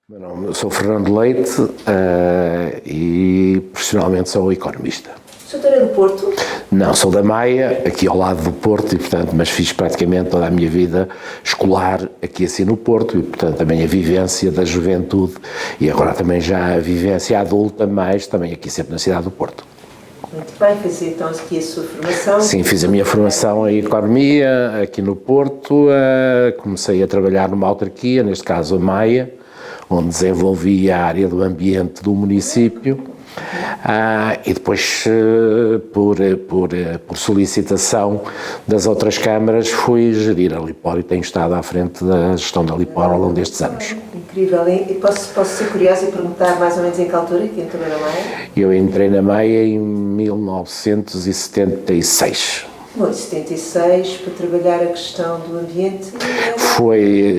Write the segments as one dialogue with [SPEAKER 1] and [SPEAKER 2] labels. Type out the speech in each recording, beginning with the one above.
[SPEAKER 1] Meu nome, eu sou Fernando Leite e profissionalmente sou economista.
[SPEAKER 2] O senhor é do Porto?
[SPEAKER 1] Não, sou da Maia, aqui ao lado do Porto, e portanto, mas fiz praticamente toda a minha vida escolar aqui assim no Porto, e portanto também a vivência da juventude e agora também já a vivência adulta, mas também aqui sempre na cidade do Porto.
[SPEAKER 2] Muito bem, fez então aqui a sua formação?
[SPEAKER 1] Sim, fiz a minha formação em Economia aqui no Porto, comecei a trabalhar numa autarquia, neste caso a Maia, onde desenvolvi a área do ambiente do município, e depois, por solicitação das outras câmaras, fui gerir a Lipor e tenho estado à frente da gestão da Lipor ao longo destes anos.
[SPEAKER 2] Incrível. E posso ser curiosa e perguntar mais ou menos em que altura que entrou na Maia?
[SPEAKER 1] Eu entrei na Maia em 1976.
[SPEAKER 2] Bom, em 76, para trabalhar a questão do ambiente.
[SPEAKER 1] Foi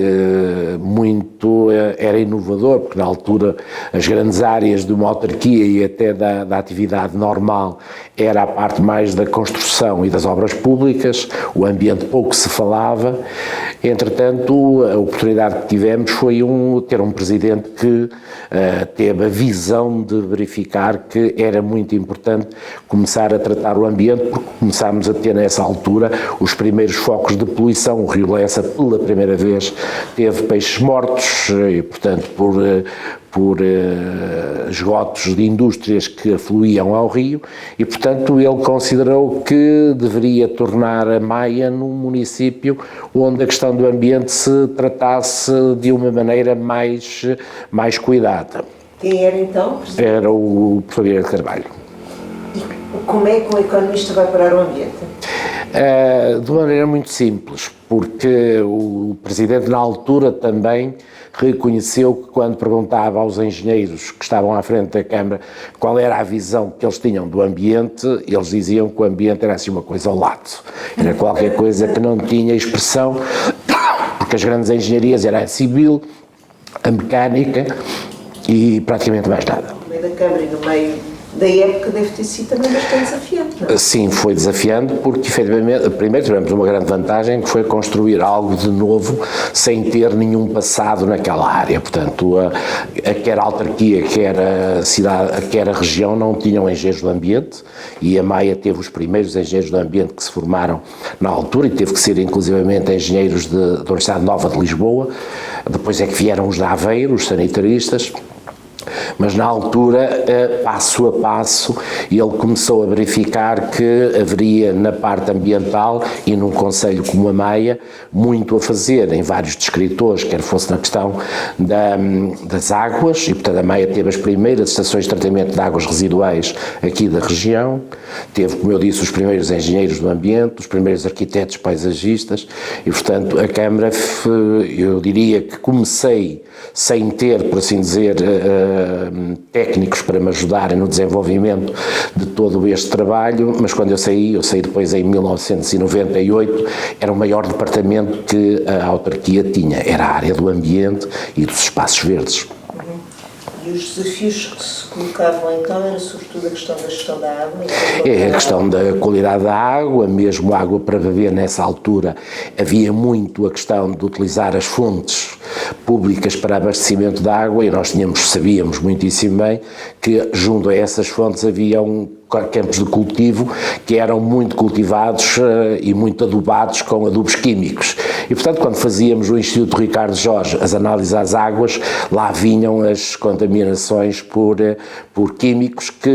[SPEAKER 1] era inovador, porque na altura as grandes áreas de uma autarquia e até da atividade normal era a parte mais da construção e das obras públicas, o ambiente pouco se falava. Entretanto, a oportunidade que tivemos foi ter um presidente que teve a visão de verificar que era muito importante começar a tratar o ambiente, porque começámos a ter nessa altura os primeiros focos de poluição. O Rio Lessa, pela primeira vez, teve peixes mortos, e portanto por esgotos de indústrias que afluíam ao rio, e portanto ele considerou que deveria tornar a Maia num município onde a questão do ambiente se tratasse de uma maneira mais cuidada.
[SPEAKER 2] Quem era então?
[SPEAKER 1] Era o professor Vieira de Carvalho.
[SPEAKER 2] E como é que um economista vai parar o ambiente?
[SPEAKER 1] De uma maneira muito simples, porque o Presidente na altura também reconheceu que quando perguntava aos engenheiros que estavam à frente da Câmara qual era a visão que eles tinham do ambiente, eles diziam que o ambiente era assim uma coisa ao lado, era qualquer coisa que não tinha expressão, porque as grandes engenharias eram a civil, a mecânica e praticamente mais nada.
[SPEAKER 2] No meio da Câmara e no meio da época deve ter sido também bastante desafiante, não é?
[SPEAKER 1] Sim, foi desafiante porque, efetivamente, primeiro tivemos uma grande vantagem, que foi construir algo de novo sem ter nenhum passado naquela área. Portanto, quer a autarquia, quer a cidade, quer a região não tinham engenheiros do ambiente, e a Maia teve os primeiros engenheiros do ambiente que se formaram na altura, e teve que ser inclusivamente engenheiros da Universidade Nova de Lisboa. Depois é que vieram os de Aveiro, os sanitaristas. Mas na altura, passo a passo, ele começou a verificar que haveria na parte ambiental e num concelho como a Maia muito a fazer em vários descritores, quer fosse na questão das águas, e portanto a Maia teve as primeiras estações de tratamento de águas residuais aqui da região, teve, como eu disse, os primeiros engenheiros do ambiente, os primeiros arquitetos paisagistas, e portanto a Câmara, eu diria que comecei sem ter, por assim dizer, técnicos para me ajudarem no desenvolvimento de todo este trabalho, mas quando eu saí depois em 1998, era o maior departamento que a autarquia tinha, era a área do ambiente e dos espaços verdes.
[SPEAKER 2] E os desafios que se colocavam então era sobretudo a questão da gestão da água?
[SPEAKER 1] É a questão da qualidade da água, mesmo água para beber nessa altura, havia muito a questão de utilizar as fontes públicas para abastecimento de água, e nós sabíamos muitíssimo bem que junto a essas fontes havia campos de cultivo que eram muito cultivados e muito adubados com adubos químicos. E, portanto, quando fazíamos o Instituto Ricardo Jorge, as análises às águas, lá vinham as contaminações por químicos que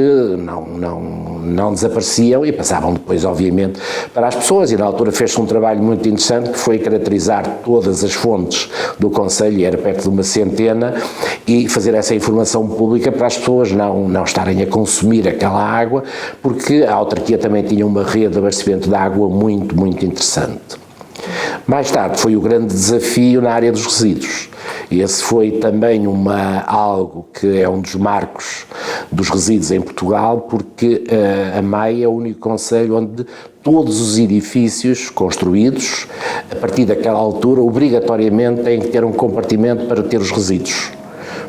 [SPEAKER 1] não desapareciam e passavam depois, obviamente, para as pessoas. E na altura fez-se um trabalho muito interessante, que foi caracterizar todas as fontes do concelho, era perto de uma centena, e fazer essa informação pública para as pessoas não estarem a consumir aquela água, porque a autarquia também tinha uma rede de abastecimento de água muito, muito interessante. Mais tarde foi o grande desafio na área dos resíduos. Esse foi também algo que é um dos marcos dos resíduos em Portugal, porque a Maia é o único concelho onde todos os edifícios construídos, a partir daquela altura, obrigatoriamente têm que ter um compartimento para ter os resíduos.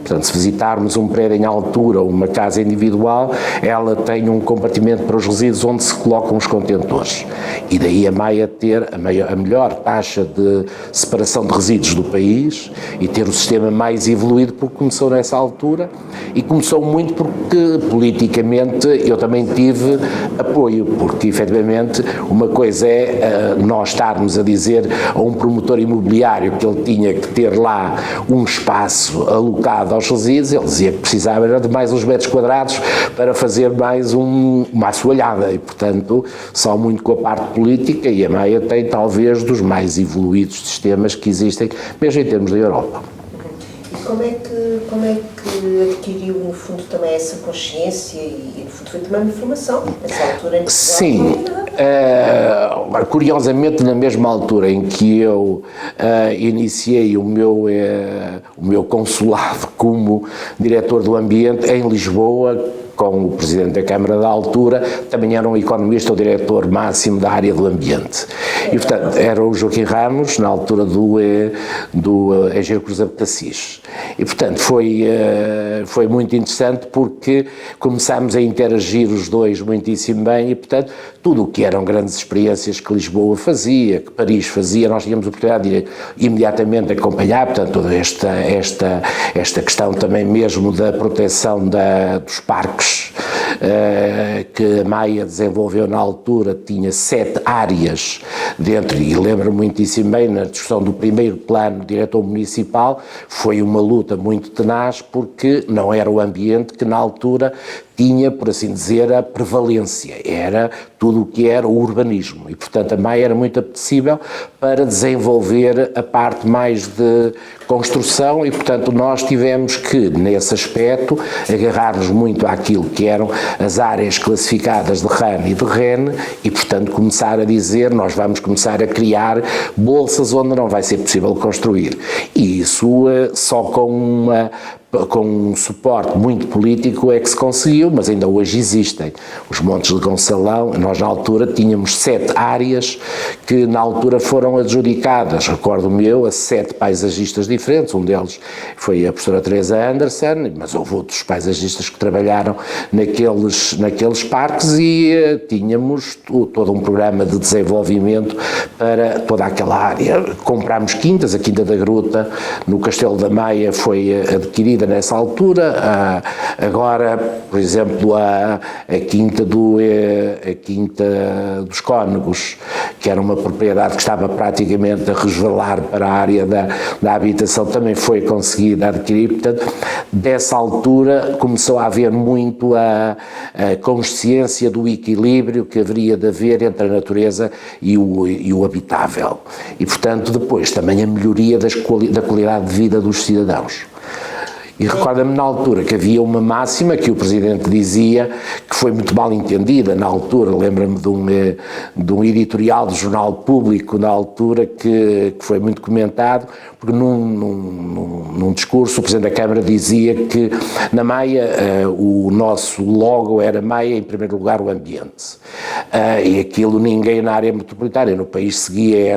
[SPEAKER 1] Portanto, se visitarmos um prédio em altura ou uma casa individual, ela tem um compartimento para os resíduos onde se colocam os contentores. E daí a Maia ter a melhor taxa de separação de resíduos do país e ter o sistema mais evoluído, porque começou nessa altura e começou muito porque politicamente eu também tive apoio, porque efetivamente uma coisa é nós estarmos a dizer a um promotor imobiliário que ele tinha que ter lá um espaço alocado aos resíduos, ele dizia que precisava de mais uns metros quadrados para fazer mais uma assoalhada e, portanto, só muito com a parte política, e a Maia tem talvez dos mais evoluídos sistemas que existem, mesmo em termos da Europa.
[SPEAKER 2] E como é que adquiriu, no fundo, também essa consciência e, no fundo, foi também uma formação, nessa altura em que
[SPEAKER 1] Sim, curiosamente na mesma altura em que eu iniciei o meu consulado como diretor do ambiente em Lisboa, com o Presidente da Câmara da altura, também era um economista, o diretor máximo da área do ambiente. E, portanto, era o Joaquim Ramos, na altura do Engenheiro Cruz Abtacis. E, portanto, foi muito interessante porque começámos a interagir os dois muitíssimo bem e, portanto, tudo o que eram grandes experiências que Lisboa fazia, que Paris fazia, nós tínhamos a oportunidade de imediatamente acompanhar, portanto, toda esta questão também mesmo da proteção dos parques, que a Maia desenvolveu na altura, tinha 7 áreas dentro, e lembro-me muitíssimo bem, na discussão do primeiro plano diretor municipal, foi uma luta muito tenaz, porque não era o ambiente que na altura tinha, por assim dizer, a prevalência, era tudo o que era o urbanismo, e portanto a Maia era muito apetecível para desenvolver a parte mais de construção, e portanto nós tivemos que, nesse aspecto, agarrar-nos muito àquilo que eram as áreas classificadas de RAN e de REN, e portanto começar a dizer, nós vamos começar a criar bolsas onde não vai ser possível construir, e isso só com um suporte muito político é que se conseguiu, mas ainda hoje existem. Os Montes de Gonçalão, nós na altura tínhamos 7 áreas que na altura foram adjudicadas, recordo-me eu, a 7 paisagistas diferentes, um deles foi a professora Teresa Anderson, mas houve outros paisagistas que trabalharam naqueles parques, e tínhamos todo um programa de desenvolvimento para toda aquela área. Comprámos quintas, a Quinta da Gruta no Castelo da Maia foi adquirida nessa altura, agora, por exemplo, a Quinta dos Cónegos, que era uma propriedade que estava praticamente a resvalar para a área da habitação, também foi conseguida adquirir. Portanto, dessa altura começou a haver muito a consciência do equilíbrio que haveria de haver entre a natureza e o habitável, e portanto depois também a melhoria da qualidade de vida dos cidadãos. E recorda-me na altura que havia uma máxima que o Presidente dizia, que foi muito mal entendida na altura, lembro-me de um editorial do Jornal Público na altura que foi muito comentado, porque num discurso o Presidente da Câmara dizia que na Maia o nosso logo era Maia, em primeiro lugar o ambiente, e aquilo ninguém na área metropolitana no país seguia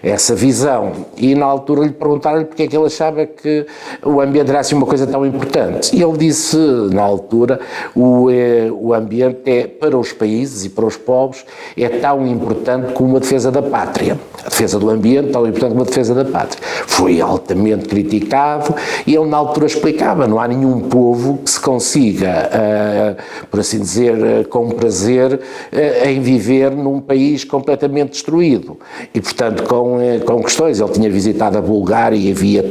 [SPEAKER 1] essa visão, e na altura lhe perguntaram-lhe porque é que ele achava que o ambiente era assim uma coisa tão importante, e ele disse na altura, o ambiente é para os países e para os povos é tão importante como a defesa da pátria, a defesa do ambiente tão importante como a defesa da pátria. Foi altamente criticado, e ele na altura explicava, não há nenhum povo que se consiga, por assim dizer, com prazer, em viver num país completamente destruído, e portanto com questões, ele tinha visitado a Bulgária e viu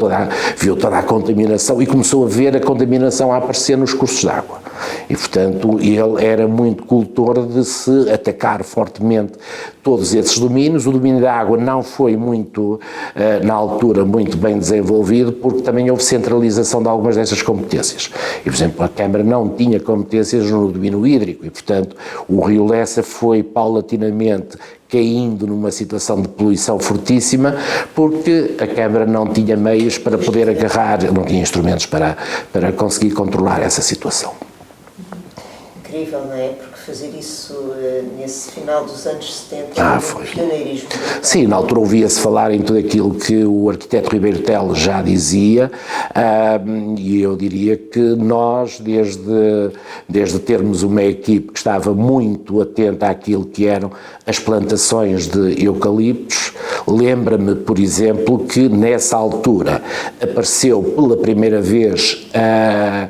[SPEAKER 1] toda a contaminação, e começou a ver a contaminação a aparecer nos cursos de água, e portanto ele era muito cultor de se atacar fortemente todos esses domínios. O domínio da água não foi muito, na altura, muito bem desenvolvido, porque também houve centralização de algumas dessas competências, e por exemplo a Câmara não tinha competências no domínio hídrico, e portanto o Rio Lessa foi paulatinamente caindo numa situação de poluição fortíssima, porque a Câmara não tinha meios para poder agarrar, não tinha instrumentos para conseguir controlar essa situação.
[SPEAKER 2] Queria incrível, não é? Porque fazer isso nesse final dos anos 70
[SPEAKER 1] foi
[SPEAKER 2] pioneirismo.
[SPEAKER 1] Sim, na altura ouvia-se falar em tudo aquilo que o arquiteto Ribeiro Telo já dizia, e eu diria que nós, desde termos uma equipe que estava muito atenta àquilo que eram as plantações de eucaliptos, lembra-me, por exemplo, que nessa altura apareceu pela primeira vez a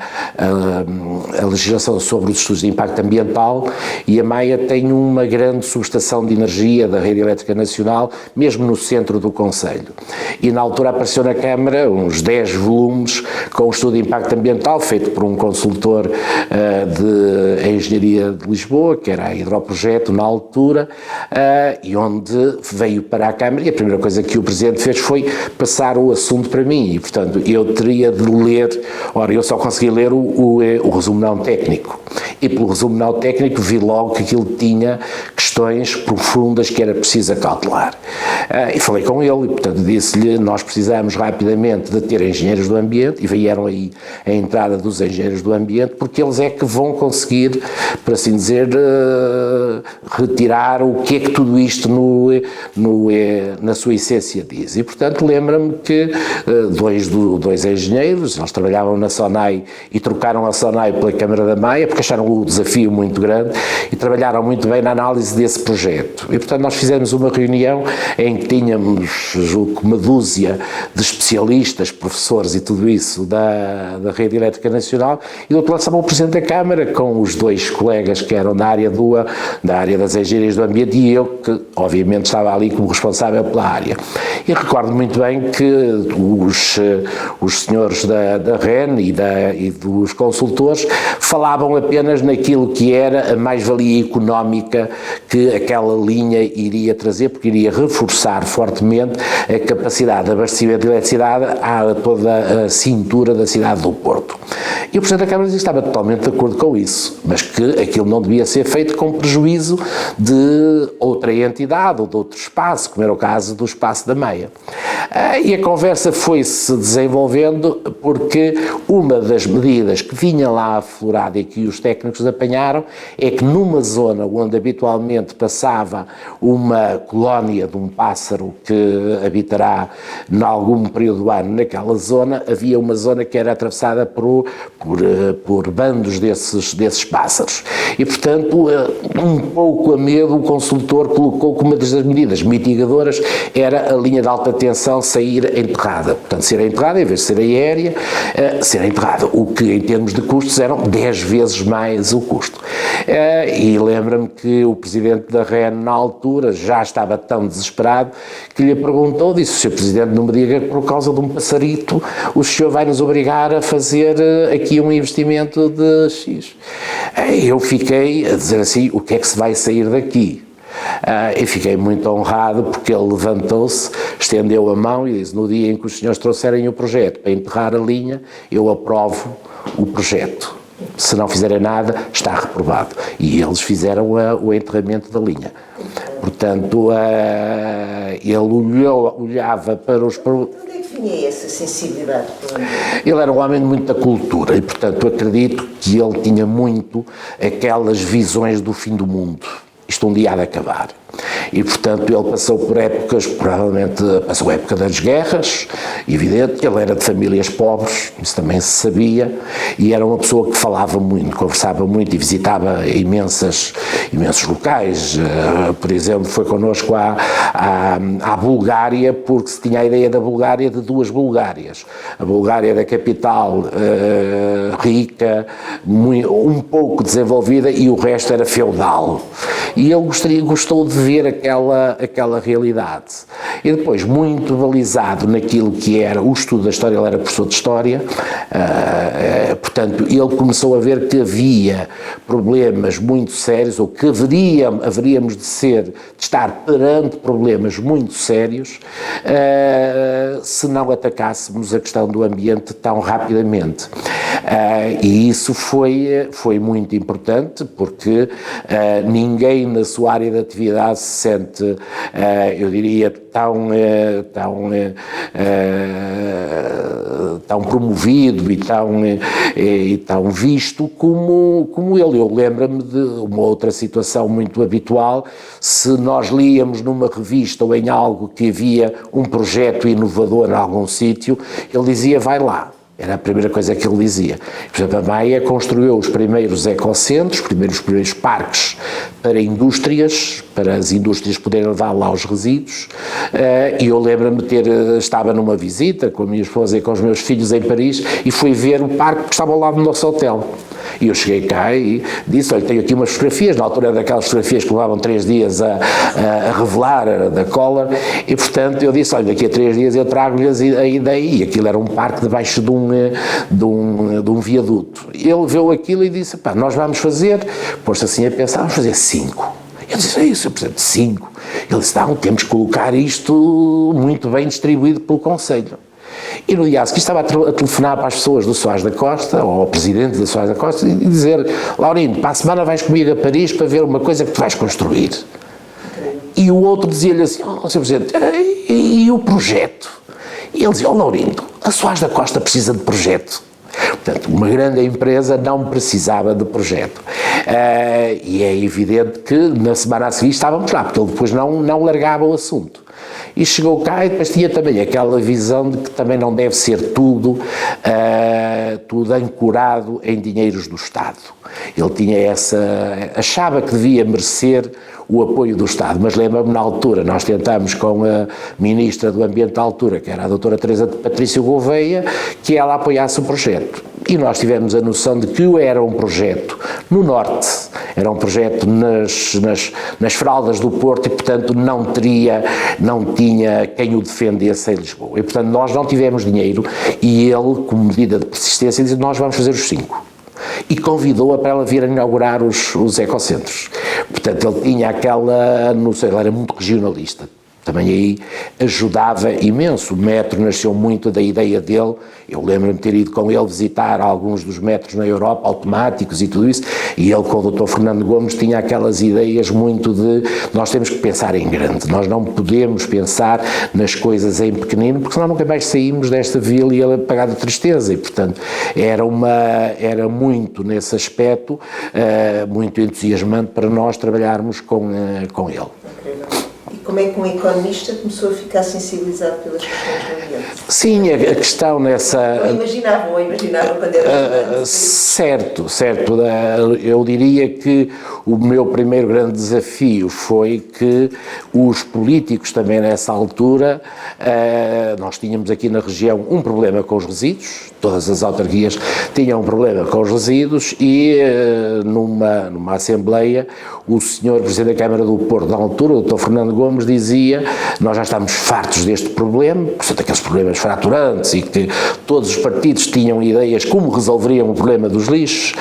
[SPEAKER 1] legislação sobre os estudos de impacto ambiental, e a Maia tem uma grande subestação de energia da Rede Elétrica Nacional, mesmo no centro do concelho. E na altura apareceu na Câmara uns 10 volumes com o estudo de impacto ambiental, feito por um consultor de engenharia de Lisboa, que era a Hidroprojeto na altura, e onde veio para a Câmara, e a primeira coisa que o Presidente fez foi passar o assunto para mim, e portanto eu teria de ler, eu só consegui ler o resumo não técnico, e pelo resumo não técnico vi logo que aquilo tinha questões profundas que era preciso acautelar. E falei com ele, e portanto disse-lhe, nós precisamos rapidamente de ter engenheiros do ambiente, e vieram aí a entrada dos engenheiros do ambiente, porque eles é que vão conseguir, por assim dizer, retirar o que é que tudo isto na sua essência diz. E portanto lembra-me que dois engenheiros, eles trabalhavam na SONAI e trocaram a SONAI pela Câmara da Maia, porque acharam o desafio muito grande e trabalharam muito bem na análise desse projeto. E portanto nós fizemos uma reunião em que tínhamos, julgo, uma dúzia de especialistas, professores e tudo isso da Rede Elétrica Nacional, e do outro lado estava o Presidente da Câmara com os dois colegas que eram da área das engenharias do ambiente, e eu, que obviamente estava ali como responsável pela área. E recordo muito bem que os senhores da REN e dos consultores falavam apenas naquilo que era a mais-valia económica que aquela linha iria trazer, porque iria reforçar fortemente a capacidade de abastecimento de eletricidade a toda a cintura da cidade do Porto. E o Presidente da Câmara estava totalmente de acordo com isso, mas que aquilo não devia ser feito com prejuízo de outra entidade ou de outro espaço, como era o caso do espaço da Meia. E a conversa foi-se desenvolvendo porque uma das medidas que vinha lá aflorada e que os técnicos apanharam é que numa zona onde habitualmente passava uma colónia de um pássaro que habitará em algum período do ano naquela zona, havia uma zona que era atravessada por bandos desses pássaros. E, portanto, um pouco a medo, o consultor colocou que uma das medidas mitigadoras era a linha de alta tensão sair enterrada. Portanto, ser enterrada, em vez de ser aérea, ser enterrada, o que em termos de custos eram 10 vezes mais o custo. E lembra-me que o Presidente da REN, na altura, já estava tão desesperado que lhe perguntou, disse: "Sr. Presidente, não me diga que por causa de um passarito o senhor vai nos obrigar a fazer aqui um investimento de X." Eu fiquei a dizer assim: o que é que se vai sair daqui? E fiquei muito honrado porque ele levantou-se, estendeu a mão e disse: "No dia em que os senhores trouxerem o projeto para enterrar a linha, eu aprovo o projeto. Se não fizerem nada, está reprovado." E eles fizeram o enterramento da linha. Portanto, ele olhava para os...
[SPEAKER 2] Onde é que vinha essa sensibilidade?
[SPEAKER 1] Ele era um homem de muita cultura e, portanto, acredito que ele tinha muito aquelas visões do fim do mundo. Isto um dia há de acabar. E, portanto, ele passou por épocas, provavelmente passou a época das guerras, evidente, ele era de famílias pobres, isso também se sabia, e era uma pessoa que falava muito, conversava muito e visitava imensos locais. Por exemplo, foi connosco à Bulgária, porque se tinha a ideia da Bulgária de duas Bulgárias. A Bulgária da capital rica, um pouco desenvolvida, e o resto era feudal. E ele gostou de ver aquela realidade. E depois, muito balizado naquilo que era o estudo da história, ele era professor de História, portanto, ele começou a ver que havia problemas muito sérios, ou que haveríamos de estar perante problemas muito sérios, se não atacássemos a questão do ambiente tão rapidamente. E isso foi muito importante, porque ninguém na sua área de atividade se sente, tão promovido e tão visto como ele. Eu lembro-me de uma outra situação muito habitual: se nós líamos numa revista ou em algo que havia um projeto inovador em algum sítio, ele dizia, vai lá. Era a primeira coisa que ele dizia. Por exemplo, a Maia construiu os primeiros ecocentros, os primeiros parques para indústrias, para as indústrias poderem levar lá os resíduos, e eu lembro-me estava numa visita com a minha esposa e com os meus filhos em Paris e fui ver o parque que estava ao lado do nosso hotel. E eu cheguei cá e disse, olha, tenho aqui umas fotografias, na altura daquelas fotografias que levavam 3 dias a revelar da Collor, e portanto eu disse, olha, daqui a 3 dias eu trago-lhes a ideia, e aquilo era um parque debaixo de um viaduto. Ele viu aquilo e disse, pá, nós vamos fazer, pôs-se assim a pensar, vamos fazer 5. Eu disse, é isso, eu preciso de 5. Ele disse, não, temos que colocar isto muito bem distribuído pelo Conselho. E no dia a seguir estava a telefonar para as pessoas do Soares da Costa, ou ao presidente do Soares da Costa, e dizer, Laurindo, para a semana vais comigo a Paris para ver uma coisa que tu vais construir. E o outro dizia-lhe assim, Sr. Presidente, e o projeto? E ele dizia, Laurindo, a Soares da Costa precisa de projeto. Portanto, uma grande empresa não precisava de projeto. E é evidente que na semana a seguir estávamos lá, porque ele depois não largava o assunto. E chegou cá e depois tinha também aquela visão de que também não deve ser tudo ancorado em dinheiros do Estado. Ele tinha achava que devia merecer o apoio do Estado, mas lembro-me na altura, nós tentámos com a Ministra do Ambiente da altura, que era a doutora Teresa Patrício Gouveia, que ela apoiasse o projeto. E nós tivemos a noção de que era um projeto no Norte, era um projeto nas fraldas do Porto e, portanto, não tinha quem o defendesse em Lisboa. E, portanto, nós não tivemos dinheiro e ele, como medida de persistência, disse, nós vamos fazer os 5. E convidou-a para ela vir a inaugurar os ecocentros. Portanto, ele tinha não sei, ele era muito regionalista. Também aí ajudava imenso. O metro nasceu muito da ideia dele. Eu lembro-me de ter ido com ele visitar alguns dos metros na Europa, automáticos e tudo isso, e ele com o Dr. Fernando Gomes tinha aquelas ideias muito de nós temos que pensar em grande, nós não podemos pensar nas coisas em pequenino, porque senão nunca mais saímos desta vila e ele apagar de tristeza, e portanto era muito nesse aspecto, muito entusiasmante para nós trabalharmos com ele.
[SPEAKER 2] Como é que um economista começou a ficar sensibilizado pelas questões do ambiente?
[SPEAKER 1] Sim, a questão nessa...
[SPEAKER 2] Ou imaginava quando era
[SPEAKER 1] certo. Eu diria que o meu primeiro grande desafio foi que os políticos também nessa altura, nós tínhamos aqui na região um problema com os resíduos, todas as autarquias tinham um problema com os resíduos e numa Assembleia o senhor Presidente da Câmara do Porto, na altura, o Dr. Fernando Gomes, dizia, nós já estamos fartos deste problema, portanto aqueles problemas fraturantes e que todos os partidos tinham ideias como resolveriam o problema dos lixos,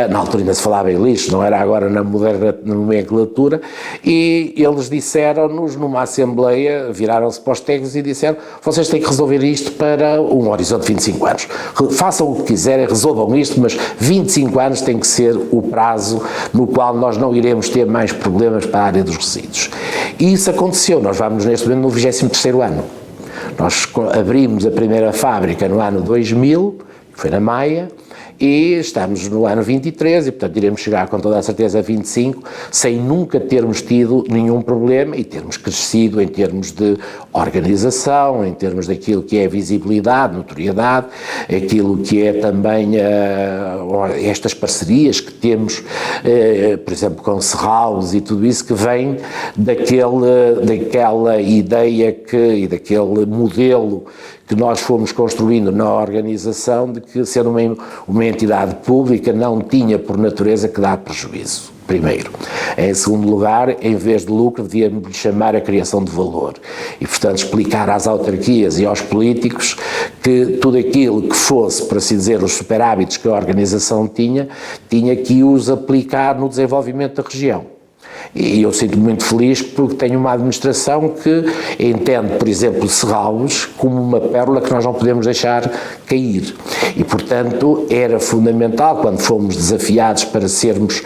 [SPEAKER 1] na altura ainda se falava em lixo, não era agora na moderna nomenclatura, e eles disseram-nos numa Assembleia, viraram-se para os técnicos e disseram, vocês têm que resolver isto para um horizonte de 25 anos, façam o que quiserem, resolvam isto, mas 25 anos tem que ser o prazo no qual nós não iremos ter mais problemas para a área dos resíduos. E isso aconteceu, nós vamos neste momento no 23º ano. Nós abrimos a primeira fábrica no ano 2000, que foi na Maia, e estamos no ano 23 e, portanto, iremos chegar com toda a certeza a 25 sem nunca termos tido nenhum problema e termos crescido em termos de organização, em termos daquilo que é visibilidade, notoriedade, aquilo que é também estas parcerias que temos, por exemplo, com Serralves e tudo isso que vem daquela ideia e daquele modelo que nós fomos construindo na organização de que ser uma entidade pública não tinha por natureza que dar prejuízo, primeiro. Em segundo lugar, em vez de lucro, devíamos chamar a criação de valor e, portanto, explicar às autarquias e aos políticos que tudo aquilo que fosse, por assim dizer, os superávitos que a organização tinha que os aplicar no desenvolvimento da região. E eu sinto-me muito feliz porque tenho uma administração que entende, por exemplo, Serralves como uma pérola que nós não podemos deixar cair. E, portanto, era fundamental, quando fomos desafiados para sermos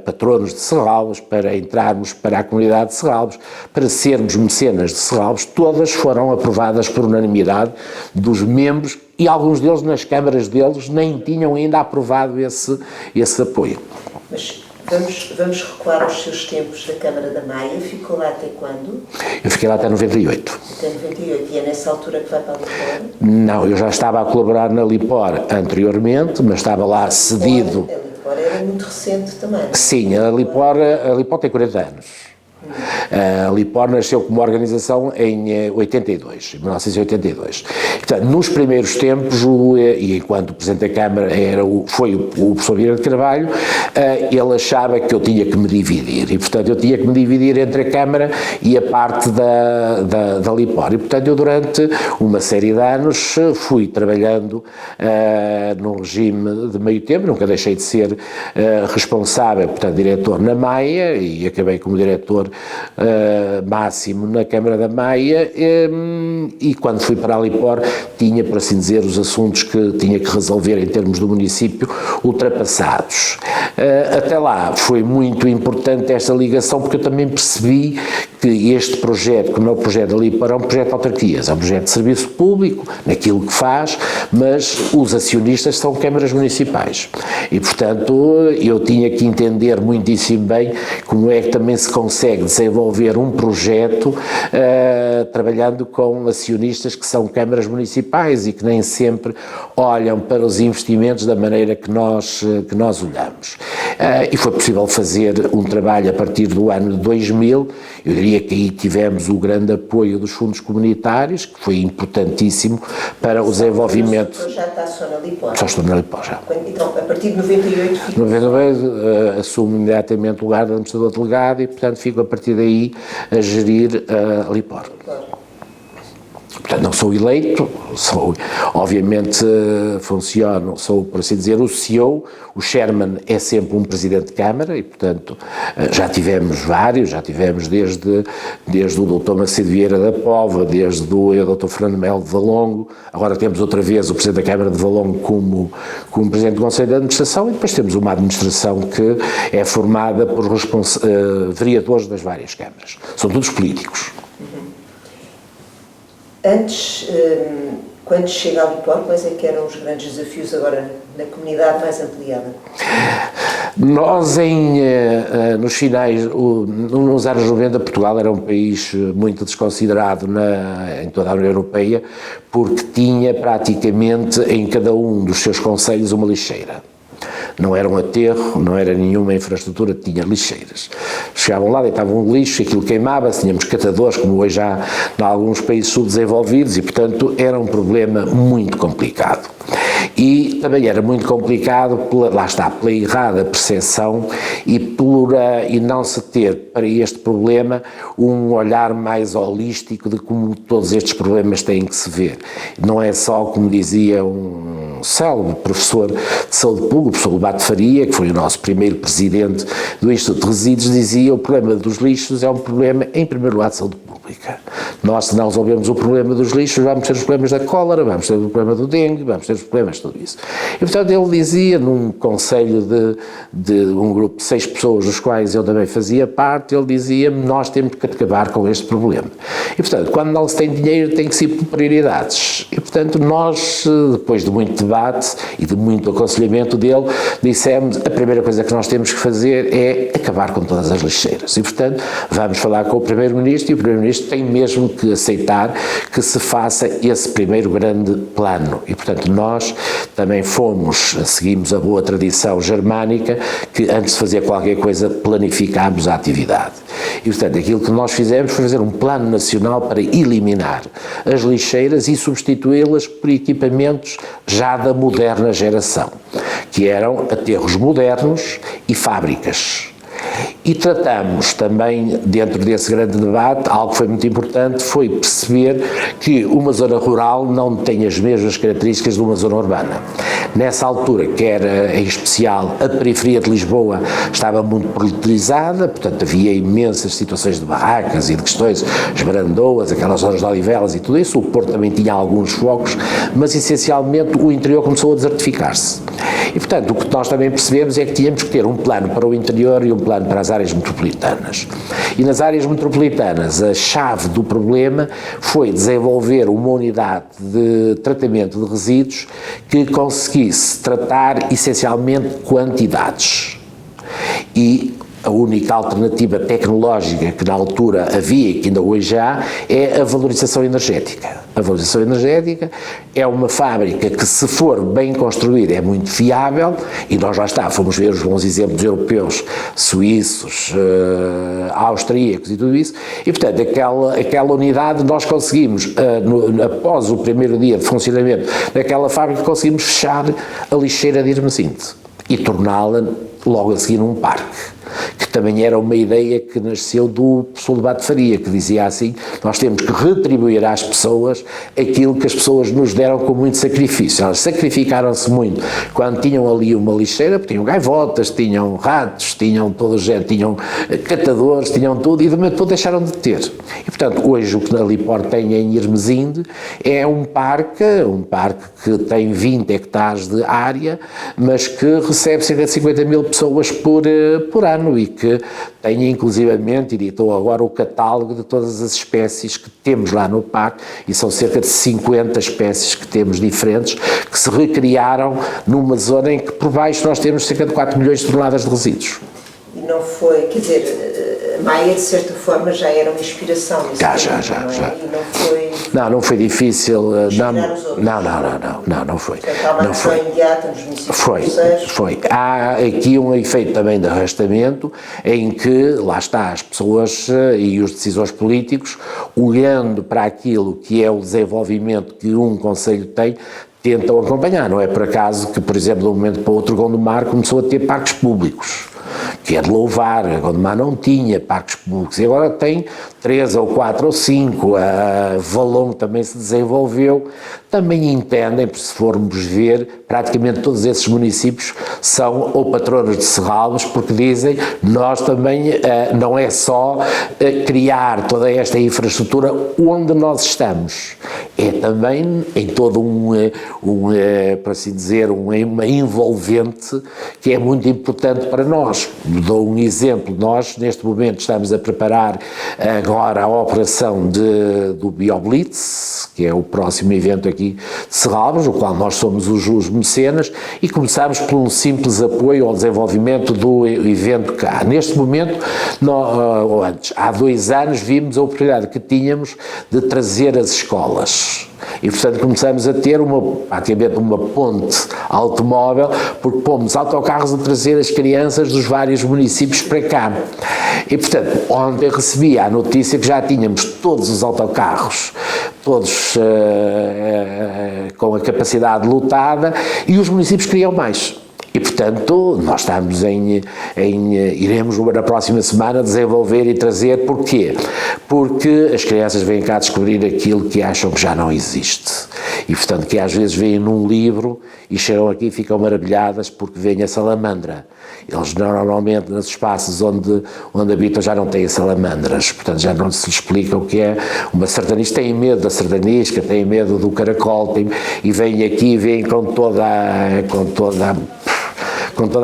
[SPEAKER 1] patronos de Serralves, para entrarmos para a comunidade de Serralves, para sermos mecenas de Serralves, todas foram aprovadas por unanimidade dos membros, e alguns deles, nas câmaras deles, nem tinham ainda aprovado esse apoio.
[SPEAKER 2] Mas vamos recuar aos seus tempos da Câmara da Maia. Ficou lá até quando?
[SPEAKER 1] Eu fiquei lá até 98.
[SPEAKER 2] Até 98. E é nessa altura que vai para a Lipor?
[SPEAKER 1] Não, eu já estava a colaborar na Lipor anteriormente, mas estava lá cedido.
[SPEAKER 2] A Lipor era muito recente também, não é?
[SPEAKER 1] Sim, a Lipor tem 40 anos. A Lipor nasceu como organização em 1982. Portanto, nos primeiros tempos, e enquanto o Presidente da Câmara foi o professor Vieira de Carvalho, ele achava que eu tinha que me dividir, e portanto eu tinha que me dividir entre a Câmara e a parte da Lipor, e portanto eu durante uma série de anos fui trabalhando num regime de meio tempo, nunca deixei de ser responsável, portanto diretor na Maia, e acabei como diretor máximo na Câmara da Maia, e quando fui para a Lipor tinha, por assim dizer, os assuntos que tinha que resolver em termos do município ultrapassados. Até lá foi muito importante esta ligação, porque eu também percebi que este projeto, como é o projeto da Lipor, é um projeto de autarquias, é um projeto de serviço público, naquilo que faz, mas os acionistas são câmaras municipais. E, portanto, eu tinha que entender muitíssimo bem como é que também se consegue desenvolver um projeto trabalhando com acionistas que são câmaras municipais e que nem sempre olham para os investimentos da maneira que nós olhamos. E foi possível fazer um trabalho a partir do ano de 2000, eu diria que aí tivemos o grande apoio dos fundos comunitários, que foi importantíssimo para o desenvolvimento.
[SPEAKER 2] Mas já está só na Lipor?
[SPEAKER 1] Só estou na Lipor, já.
[SPEAKER 2] Então, a partir de 98...
[SPEAKER 1] 98 assumo imediatamente o lugar de administrador delegado e, portanto, fico a partir daí a gerir a Lipor. Portanto, não sou eleito, obviamente funciono, sou, por assim dizer, o CEO, o chairman é sempre um presidente de Câmara e, portanto, já tivemos vários, já tivemos desde o Dr. Macedo Vieira da Póvoa, desde o Dr. Fernando Melo de Valongo, agora temos outra vez o Presidente da Câmara de Valongo como Presidente do Conselho de Administração, e depois temos uma administração que é formada por vereadores das várias câmaras, são todos políticos.
[SPEAKER 2] Antes, quando chega a Lipor, quais é que eram os grandes desafios agora na comunidade mais ampliada?
[SPEAKER 1] Nós, nos finais, nos anos 90, Portugal era um país muito desconsiderado em toda a União Europeia, porque tinha praticamente em cada um dos seus concelhos uma lixeira. Não era um aterro, não era nenhuma infraestrutura, tinha lixeiras. Chegavam lá, deitavam um lixo, aquilo queimava-se, tínhamos catadores, como hoje há em alguns países subdesenvolvidos, e, portanto, era um problema muito complicado. E também era muito complicado, pela errada percepção e não se ter para este problema um olhar mais holístico de como todos estes problemas têm que se ver. Não é só, como dizia um célebre professor de saúde pública, o professor Lobato Faria, que foi o nosso primeiro presidente do Instituto de Resíduos, dizia: o problema dos lixos é um problema, em primeiro lugar, de saúde pública. Nós, se não resolvemos o problema dos lixos, vamos ter os problemas da cólera, vamos ter o problema do dengue, vamos ter os problemas de tudo isso. E, portanto, ele dizia, num conselho de um grupo de 6 pessoas, dos quais eu também fazia parte, ele dizia-me: nós temos que acabar com este problema. E, portanto, quando não se tem dinheiro, tem que ser por prioridades. E, portanto, nós, depois de muito debate e de muito aconselhamento dele, dissemos: a primeira coisa que nós temos que fazer é acabar com todas as lixeiras. E, portanto, vamos falar com o Primeiro-Ministro, e o Primeiro-Ministro tem mesmo que aceitar que se faça esse primeiro grande plano. E, portanto, nós também seguimos a boa tradição germânica, que antes de fazer qualquer coisa planificámos a atividade. E, portanto, aquilo que nós fizemos foi fazer um plano nacional para eliminar as lixeiras e substituí-las por equipamentos já da moderna geração, que eram aterros modernos e fábricas. E tratamos também, dentro desse grande debate, algo que foi muito importante, foi perceber que uma zona rural não tem as mesmas características de uma zona urbana. Nessa altura, que era em especial a periferia de Lisboa, estava muito proletarizada, portanto havia imensas situações de barracas e de questões, as Brandoas, aquelas zonas de Odivelas e tudo isso. O Porto também tinha alguns focos, mas essencialmente o interior começou a desertificar-se. E portanto o que nós também percebemos é que tínhamos que ter um plano para o interior e um plano para as áreas metropolitanas. E nas áreas metropolitanas a chave do problema foi desenvolver uma unidade de tratamento de resíduos que conseguisse tratar essencialmente quantidades. E a única alternativa tecnológica que na altura havia e que ainda hoje há é a valorização energética. A valorização energética é uma fábrica que, se for bem construída, é muito fiável, e nós lá está, fomos ver os bons exemplos europeus, suíços, austríacos e tudo isso, e portanto aquela unidade nós conseguimos, após o primeiro dia de funcionamento daquela fábrica, conseguimos fechar a lixeira de Hermesinde e torná-la logo a seguir num parque, que também era uma ideia que nasceu do professor Lobato de Faria, que dizia assim: nós temos que retribuir às pessoas aquilo que as pessoas nos deram com muito sacrifício. Elas sacrificaram-se muito quando tinham ali uma lixeira, porque tinham gaivotas, tinham ratos, tinham todo o género, tinham catadores, tinham tudo, e de momento deixaram de ter. E portanto hoje o que a Lipor tem em Hermesinde é um parque que tem 20 hectares de área, mas que recebe cerca de 50 mil pessoas por ano, e que tem inclusivamente, editou agora o catálogo de todas as espécies que temos lá no parque, e são cerca de 50 espécies que temos diferentes, que se recriaram numa zona em que por baixo nós temos cerca de 4 milhões de toneladas de resíduos.
[SPEAKER 2] E não foi, quer dizer, Maia de certa forma já era uma inspiração.
[SPEAKER 1] Já.
[SPEAKER 2] E não foi...
[SPEAKER 1] Não foi difícil, não foi.
[SPEAKER 2] Não foi imediata nos municípios.
[SPEAKER 1] Foi. Há aqui um efeito também de arrastamento, em que, lá está, as pessoas e os decisores políticos, olhando para aquilo que é o desenvolvimento que um concelho tem, tentam acompanhar. Não é por acaso que, por exemplo, de um momento para o outro, Gondomar começou a ter parques públicos, que é de louvar. A Gondomar não tinha parques públicos e agora tem 3 ou 4 ou 5, a Valongo também se desenvolveu. Também entendem, se formos ver, praticamente todos esses municípios são ou patronos de Serralves, porque dizem, nós também, não é só criar toda esta infraestrutura onde nós estamos, é também em todo por assim dizer, uma envolvente que é muito importante para nós. Dou um exemplo: nós neste momento estamos a preparar agora a operação do BioBlitz, que é o próximo evento aqui de Serralves, no qual nós somos os mecenas, e começamos por um simples apoio ao desenvolvimento do evento cá. Neste momento, ou antes, há 2 anos, vimos a oportunidade que tínhamos de trazer as escolas. E, portanto, começamos a ter praticamente uma ponte automóvel, porque pomos autocarros a trazer as crianças dos vários municípios para cá. E, portanto, ontem recebi a notícia que já tínhamos todos os autocarros, todos com a capacidade lotada, e os municípios queriam mais. E, portanto, nós estamos iremos na próxima semana desenvolver e trazer. Porquê? Porque as crianças vêm cá descobrir aquilo que acham que já não existe. E, portanto, que às vezes veem num livro e chegam aqui e ficam maravilhadas porque veem a salamandra. Eles normalmente nos espaços onde habitam já não têm salamandras, portanto já não se explica o que é uma sardanisca. Têm medo da sardanisca, têm medo do caracol, e vêm aqui e veem com toda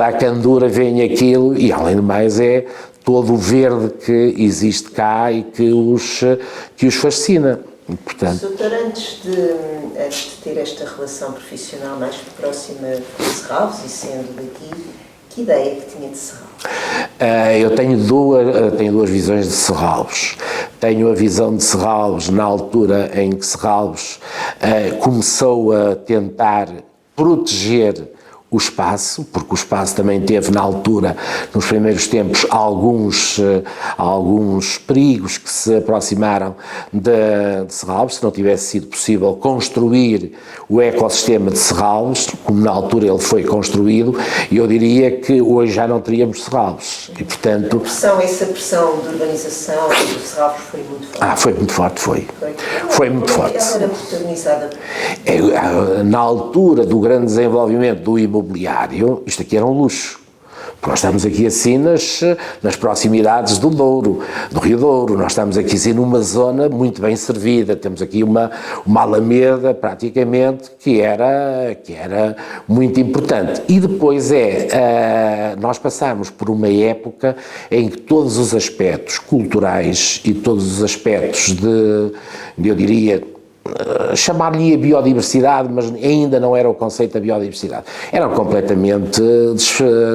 [SPEAKER 1] a candura, veem aquilo, e além do mais é todo o verde que existe cá e que os fascina. Portanto,
[SPEAKER 2] Doutor, antes de ter esta relação profissional mais próxima de Serralves, e sendo daqui, que ideia que tinha de Serralves?
[SPEAKER 1] Eu tenho duas visões de Serralves. Tenho a visão de Serralves na altura em que Serralves começou a tentar proteger o espaço, porque o espaço também teve na altura, nos primeiros tempos, alguns perigos que se aproximaram de Serralves. Se não tivesse sido possível construir o ecossistema de Serralves, como na altura ele foi construído, eu diria que hoje já não teríamos Serralves. E, portanto,
[SPEAKER 2] essa pressão de urbanização de Serralves foi muito forte.
[SPEAKER 1] Foi muito forte, foi muito forte.
[SPEAKER 2] Ela era protagonizada?
[SPEAKER 1] Na altura do grande desenvolvimento do imobiliário, isto aqui era um luxo. Porque nós estamos aqui assim nas proximidades do Douro, do Rio Douro, nós estamos aqui assim numa zona muito bem servida, temos aqui uma alameda praticamente que era muito importante. E depois nós passamos por uma época em que todos os aspectos culturais e todos os aspectos eu diria, chamar-lhe a biodiversidade, mas ainda não era o conceito da biodiversidade, eram completamente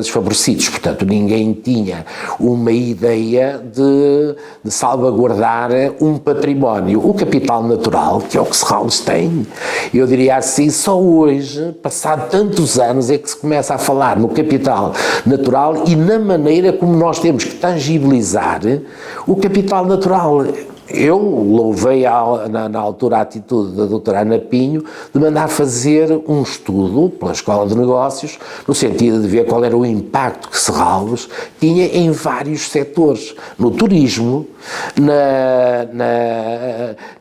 [SPEAKER 1] desfavorecidos, portanto ninguém tinha uma ideia de salvaguardar um património, o capital natural, que é o que Serralves tem. Eu diria assim, só hoje, passado tantos anos, é que se começa a falar no capital natural e na maneira como nós temos que tangibilizar o capital natural. Eu louvei na altura a atitude da doutora Ana Pinho de mandar fazer um estudo pela Escola de Negócios, no sentido de ver qual era o impacto que Serralves tinha em vários setores, no turismo,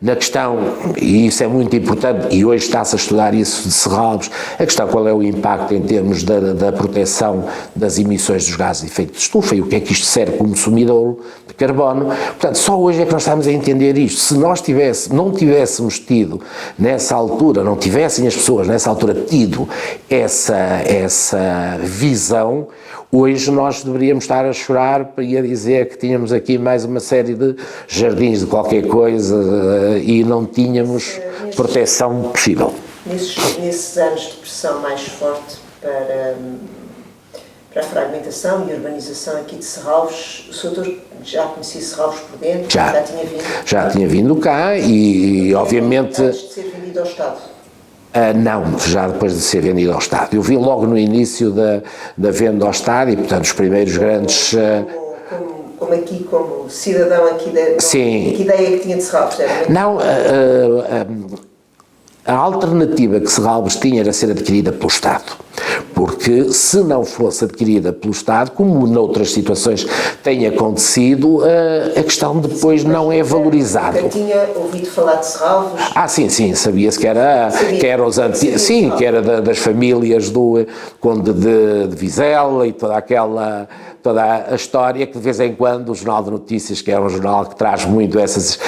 [SPEAKER 1] na questão, e isso é muito importante, e hoje está-se a estudar isso de Serralves, a questão qual é o impacto em termos da proteção das emissões dos gases de efeito de estufa e o que é que isto serve como sumidouro de carbono. Portanto, só hoje é que nós estamos a entender isto. Se nós não tivéssemos tido nessa altura, não tivessem as pessoas nessa altura tido essa visão, hoje nós deveríamos estar a chorar e a dizer que tínhamos aqui mais uma série de jardins de qualquer coisa e não tínhamos proteção possível.
[SPEAKER 2] Nesses anos de pressão mais forte para a fragmentação e urbanização aqui de Serralves, o Sr. Doutor já conhecia Serralves por dentro? Já tinha vindo?
[SPEAKER 1] Já tinha vindo cá e obviamente...
[SPEAKER 2] Antes de ser vendido ao Estado?
[SPEAKER 1] Não, já depois de ser vendido ao Estado. Eu vi logo no início da venda ao Estado e, portanto, os primeiros grandes...
[SPEAKER 2] Como cidadão aqui
[SPEAKER 1] sim.
[SPEAKER 2] Que ideia que tinha de Serralves?
[SPEAKER 1] Não, a alternativa que Serralves tinha era ser adquirida pelo Estado, porque se não fosse adquirida pelo Estado, como noutras situações tem acontecido, a questão depois não é valorizada.
[SPEAKER 2] Eu tinha ouvido falar de Serralves?
[SPEAKER 1] Sim, sabia-se que era os antigos, sim, que era das famílias do Conde de Vizela e toda a história que de vez em quando o Jornal de Notícias, que é um jornal que traz muito essas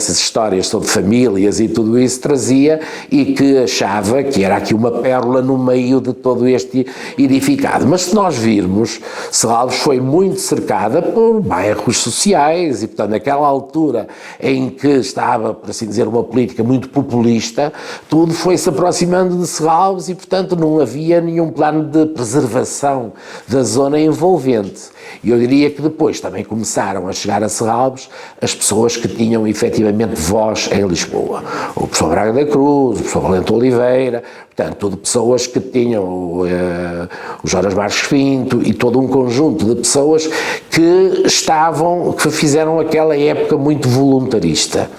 [SPEAKER 1] histórias sobre famílias e tudo isso, trazia e que achava que era aqui uma pérola no meio de todo este edificado. Mas se nós virmos, Serralves foi muito cercada por bairros sociais e, portanto, naquela altura em que estava, por assim dizer, uma política muito populista, tudo foi-se aproximando de Serralves e, portanto, não havia nenhum plano de preservação da zona envolvente. E eu diria que depois também começaram a chegar a Serralves as pessoas que tinham efetivamente voz em Lisboa. O professor Braga da Cruz, o professor Valente Oliveira, portanto, tudo pessoas que tinham o Jonas Marques Pinto e todo um conjunto de pessoas que fizeram aquela época muito voluntarista.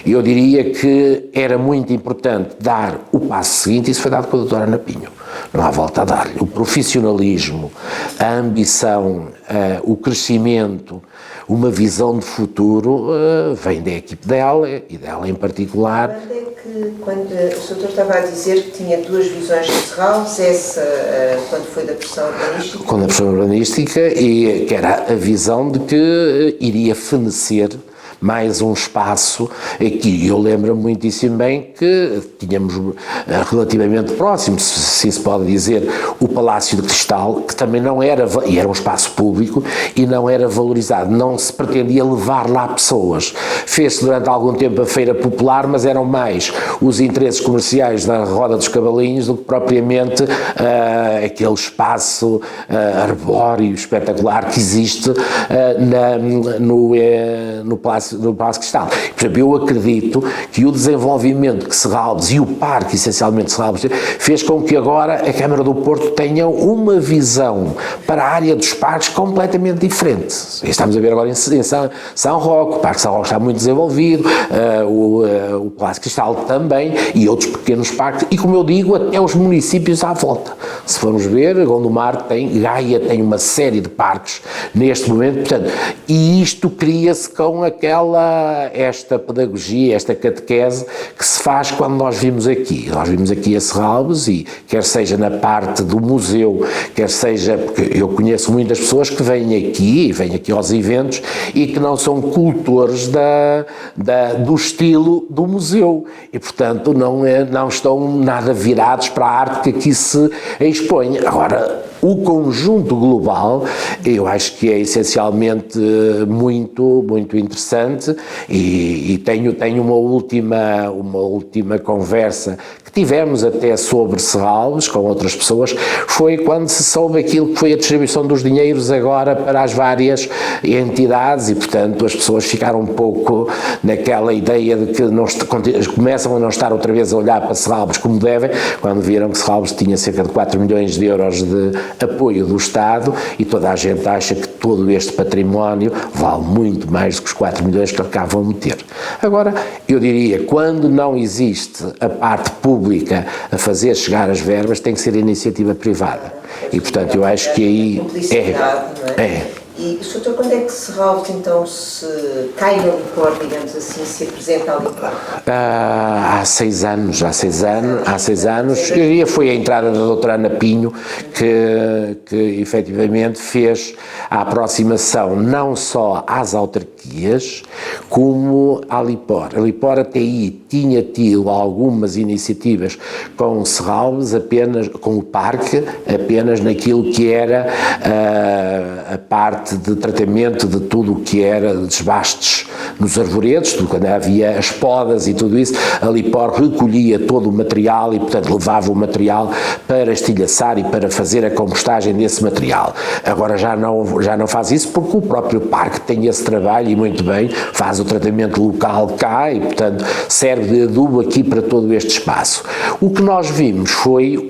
[SPEAKER 1] E eu diria que era muito importante dar o passo seguinte, e isso foi dado pela doutora Ana Pinho. Não há volta a dar-lhe. O profissionalismo, a ambição, o crescimento, uma visão de futuro vem da equipe dela e dela em particular.
[SPEAKER 2] Quando o Sr. estava a dizer que tinha duas visões de Serralves, quando foi da pressão urbanística?
[SPEAKER 1] Quando a pressão urbanística, e que era a visão de que iria fenecer mais um espaço aqui. Eu lembro-me muitíssimo bem que tínhamos relativamente próximo, se se pode dizer, o Palácio de Cristal, que também não era, e era um espaço público, e não era valorizado, não se pretendia levar lá pessoas. Fez-se durante algum tempo a feira popular, mas eram mais os interesses comerciais da Roda dos Cavalinhos do que propriamente aquele espaço arbóreo espetacular que existe no Palácio Cristal. Por exemplo, eu acredito que o desenvolvimento que Serralves e o parque, essencialmente Serralves, fez com que agora a Câmara do Porto tenha uma visão para a área dos parques completamente diferente. Estamos a ver agora em São Roque, o Parque São Roque está muito desenvolvido, o Palácio Cristal também, e outros pequenos parques, e como eu digo, até os municípios à volta. Se formos ver, Gondomar tem, Gaia tem uma série de parques neste momento, portanto, e isto cria-se com esta pedagogia, esta catequese que se faz quando nós vimos aqui. Nós vimos aqui a Serralves e quer seja na parte do museu, quer seja, porque eu conheço muitas pessoas que vêm aqui aos eventos e que não são cultores do estilo do museu e, portanto, não estão nada virados para a arte que aqui se expõe. Agora, o conjunto global, eu acho que é essencialmente muito, muito interessante e tenho uma última conversa que tivemos até sobre Serralves com outras pessoas, foi quando se soube aquilo que foi a distribuição dos dinheiros agora para as várias entidades e, portanto, as pessoas ficaram um pouco naquela ideia de que começam a não estar outra vez a olhar para Serralves como devem, quando viram que Serralves tinha cerca de 4 milhões de euros de apoio do Estado e toda a gente acha que todo este património vale muito mais do que os 4 milhões que acabam de meter. Agora, eu diria, quando não existe a parte pública a fazer chegar as verbas, tem que ser a iniciativa privada. E, portanto, eu acho que aí é.
[SPEAKER 2] E, Sr. quando é que Serralves, então, se cai no Licor, digamos assim, se apresenta ao Licor?
[SPEAKER 1] Há 6 anos. Eu diria foi a entrada da doutora Ana Pinho que efetivamente fez a aproximação não só às autarquias, como à Lipor. A Lipor até aí tinha tido algumas iniciativas com Serralves, apenas com o parque, apenas naquilo que era a parte de tratamento de tudo o que era desbastes nos arvoredos, quando havia as podas e tudo isso, a Lipor recolhia todo o material e, portanto, levava o material para estilhaçar e para fazer a compostagem desse material. Agora já não faz isso porque o próprio parque tem esse trabalho e muito bem, faz o tratamento local cá e, portanto, serve de adubo aqui para todo este espaço. O que nós vimos foi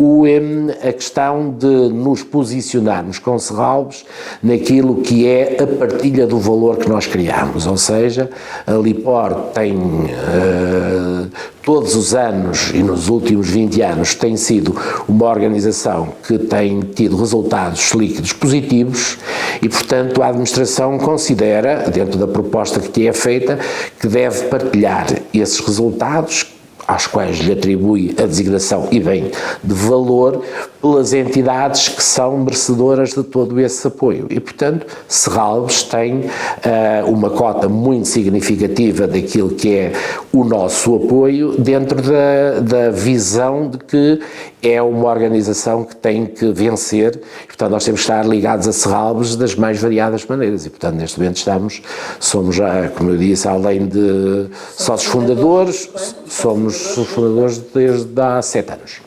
[SPEAKER 1] a questão de nos posicionarmos com Serralves naquilo que é a partilha do valor que nós criamos, ou seja, a Lipor tem todos os anos e nos últimos 20 anos tem sido uma organização que tem tido resultados líquidos positivos e, portanto, a administração considera, dentro da proposta que é feita, que deve partilhar esses resultados às quais lhe atribui a designação e bem de valor pelas entidades que são merecedoras de todo esse apoio. E, portanto, Serralves tem uma cota muito significativa daquilo que é o nosso apoio dentro da visão de que é uma organização que tem que vencer e, portanto, nós temos que estar ligados a Serralves das mais variadas maneiras e, portanto, neste momento somos já, como eu disse, além de sócios fundadores, somos fundadores desde há 7 anos.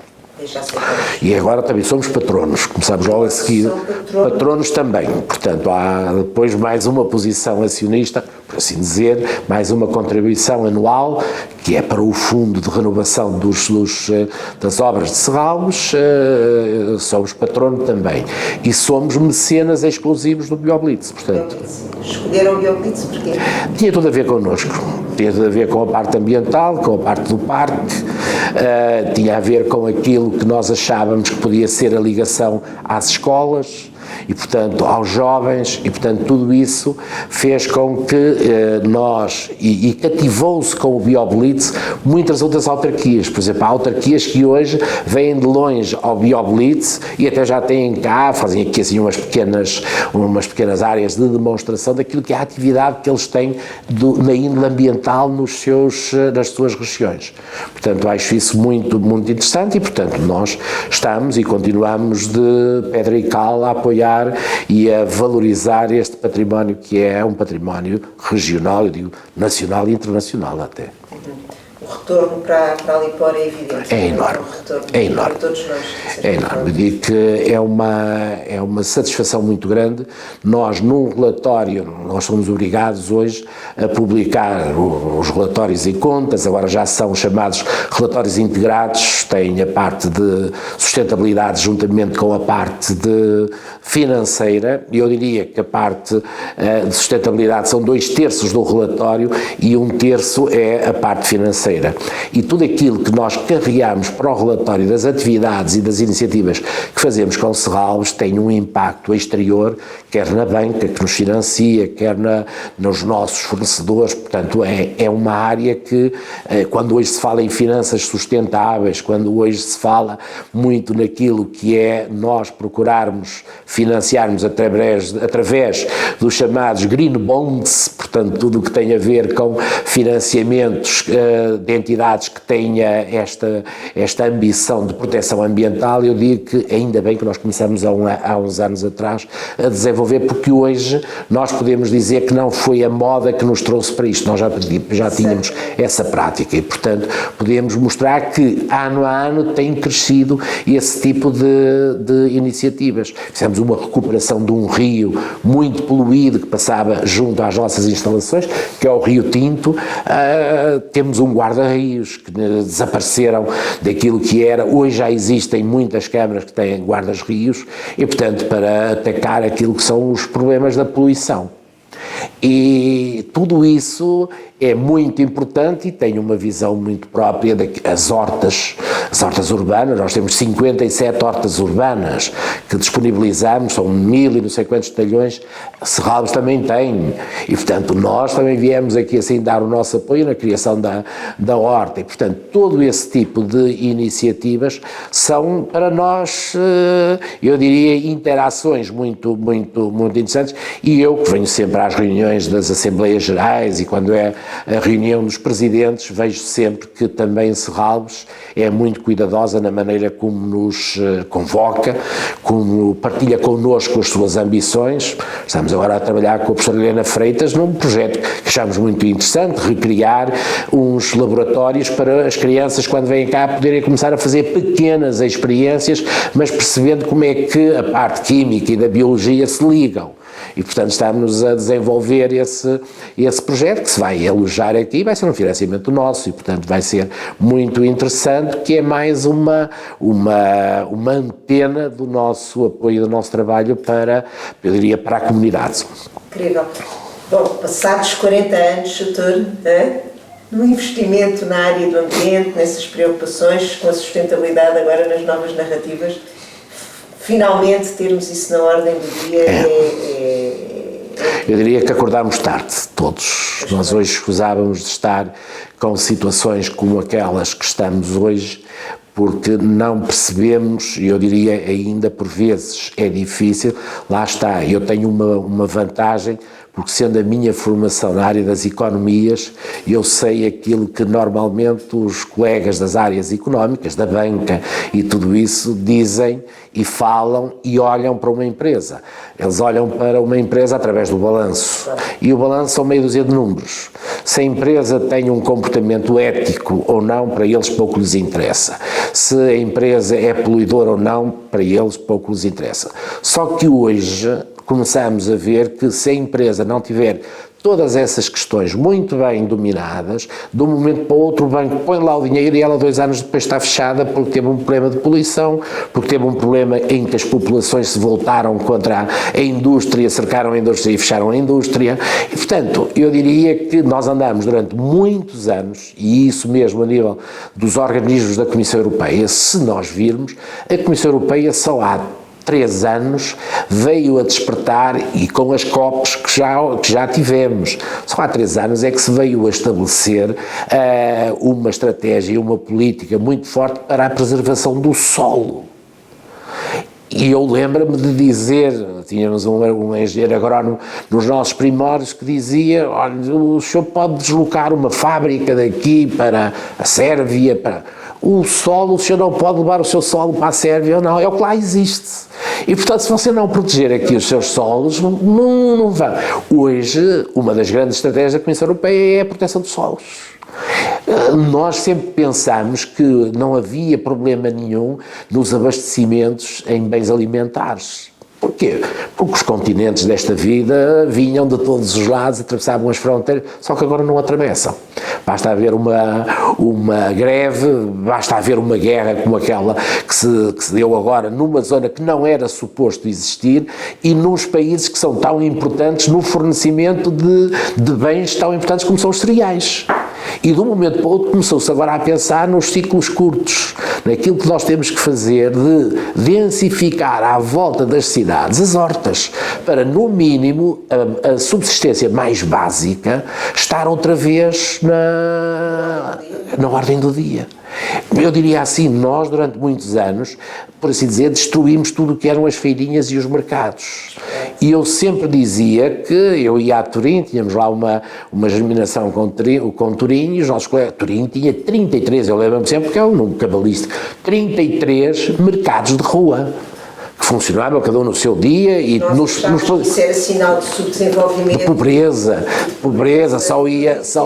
[SPEAKER 1] E agora também somos patronos, começamos logo a seguir, patronos também, portanto há depois mais uma posição acionista, por assim dizer, mais uma contribuição anual, que é para o Fundo de Renovação das Obras de Serralves, somos patrono também, e somos mecenas exclusivos do Bioblitz, portanto.
[SPEAKER 2] Escolheram o Bioblitz porquê?
[SPEAKER 1] Tinha tudo a ver connosco, tinha tudo a ver com a parte ambiental, com a parte do parque, tinha a ver com aquilo que nós achávamos que podia ser a ligação às escolas e, portanto, aos jovens, e, portanto, tudo isso fez com que nós, e cativou-se com o Bioblitz muitas outras autarquias, por exemplo, há autarquias que hoje vêm de longe ao Bioblitz e até já têm cá, fazem aqui assim umas pequenas áreas de demonstração daquilo que é a atividade que eles têm na índole ambiental nas suas regiões. Portanto, acho isso muito, muito interessante e, portanto, nós estamos e continuamos de pedra e cal a apoiar e a valorizar este património que é um património regional, eu digo nacional e internacional até.
[SPEAKER 2] o retorno para ali fora é evidente.
[SPEAKER 1] É enorme. É enorme.
[SPEAKER 2] Para todos nós.
[SPEAKER 1] É enorme. Digo que é uma satisfação muito grande. Nós, num relatório, nós somos obrigados hoje a publicar os relatórios e contas, agora já são chamados relatórios integrados, tem a parte de sustentabilidade juntamente com a parte de financeira, e eu diria que a parte de sustentabilidade são 2/3 do relatório e 1/3 é a parte financeira. E tudo aquilo que nós carregamos para o relatório das atividades e das iniciativas que fazemos com Serralves tem um impacto exterior, quer na banca que nos financia, quer nos nossos fornecedores. Portanto, é uma área que, quando hoje se fala em finanças sustentáveis, quando hoje se fala muito naquilo que é nós procurarmos financiarmos através dos chamados green bonds, portanto, tudo o que tem a ver com financiamentos de entidades que tenha esta ambição de proteção ambiental, eu digo que ainda bem que nós começamos há uns anos atrás a desenvolver, porque hoje nós podemos dizer que não foi a moda que nos trouxe para isto, nós já tínhamos essa prática e, portanto, podemos mostrar que ano a ano tem crescido esse tipo de iniciativas. Fizemos uma recuperação de um rio muito poluído que passava junto às nossas instalações, que é o Rio Tinto. Temos um guarda-rios que desapareceram daquilo que era, hoje já existem muitas câmaras que têm guardas-rios e, portanto, para atacar aquilo que são os problemas da poluição. E tudo isso é muito importante e tem uma visão muito própria das hortas urbanas. Nós temos 57 hortas urbanas que disponibilizamos, são 1000 e não sei quantos talhões, Serralves também tem, e portanto nós também viemos aqui assim dar o nosso apoio na criação da horta, e portanto todo esse tipo de iniciativas são para nós, eu diria, interações muito interessantes, e eu que venho sempre às reuniões das Assembleias Gerais e quando é a reunião dos presidentes, vejo sempre que também Serralves é muito cuidadosa na maneira como nos convoca, como partilha connosco as suas ambições. Estamos agora a trabalhar com a professora Helena Freitas num projeto que achamos muito interessante, recriar uns laboratórios para as crianças, quando vêm cá, poderem começar a fazer pequenas experiências, mas percebendo como é que a parte química e da biologia se ligam. E, portanto, estamos a desenvolver esse projeto que se vai alojar aqui, vai ser um financiamento nosso e, portanto, vai ser muito interessante, que é mais uma antena do nosso apoio, do nosso trabalho para, eu diria, para a comunidade.
[SPEAKER 2] Incrível. Bom, passados 40 anos, doutor, no investimento na área do ambiente, nessas preocupações com a sustentabilidade agora nas novas narrativas, finalmente termos isso na ordem do dia
[SPEAKER 1] Eu diria que acordámos tarde, todos. Nós hoje escusávamos de estar com situações como aquelas que estamos hoje, porque não percebemos, e eu diria ainda por vezes é difícil, lá está, eu tenho uma vantagem, porque sendo a minha formação na área das economias, eu sei aquilo que normalmente os colegas das áreas económicas, da banca e tudo isso dizem e falam e olham para uma empresa. Eles olham para uma empresa através do balanço, e o balanço são meia dúzia de números. Se a empresa tem um comportamento ético ou não, para eles pouco lhes interessa. Se a empresa é poluidora ou não, para eles pouco lhes interessa. Só que hoje começamos a ver que se a empresa não tiver todas essas questões muito bem dominadas, de um momento para o outro o banco põe lá o dinheiro e ela 2 anos depois está fechada porque teve um problema de poluição, porque teve um problema em que as populações se voltaram contra a indústria, cercaram a indústria e fecharam a indústria. E, portanto, eu diria que nós andamos durante muitos anos, e isso mesmo a nível dos organismos da Comissão Europeia, se nós virmos, a Comissão Europeia só há 3 anos veio a despertar, e com as COPs que já tivemos, só há 3 anos é que se veio a estabelecer uma estratégia e uma política muito forte para a preservação do solo. E eu lembro-me de dizer, tínhamos um engenheiro agrónomo nos nossos primórdios que dizia: olha, o senhor pode deslocar uma fábrica daqui para a Sérvia, o solo, o senhor não pode levar o seu solo para a Sérvia, ou não, é o que lá existe. E, portanto, se você não proteger aqui os seus solos, não vai. Hoje, uma das grandes estratégias da Comissão Europeia é a proteção dos solos. Nós sempre pensamos que não havia problema nenhum nos abastecimentos em bens alimentares. Porquê? Porque os continentes desta vida vinham de todos os lados, atravessavam as fronteiras, só que agora não atravessam. Basta haver uma greve, basta haver uma guerra como aquela que se deu agora numa zona que não era suposto existir e nos países que são tão importantes no fornecimento de bens tão importantes como são os cereais. E de um momento para o outro começou-se agora a pensar nos ciclos curtos, naquilo que nós temos que fazer de densificar à volta das cidades as hortas, para no mínimo a subsistência mais básica estar outra vez na ordem do dia. Eu diria assim, nós durante muitos anos, por assim dizer, destruímos tudo o que eram as feirinhas e os mercados. E eu sempre dizia que eu ia a Turim, tínhamos lá uma germinação com Turim, e os nossos colegas, Turim tinha 33, eu lembro-me sempre, porque é um número cabalístico, 33 mercados de rua, que funcionavam cada um no seu dia e
[SPEAKER 2] isso era sinal de subdesenvolvimento.
[SPEAKER 1] De pobreza, só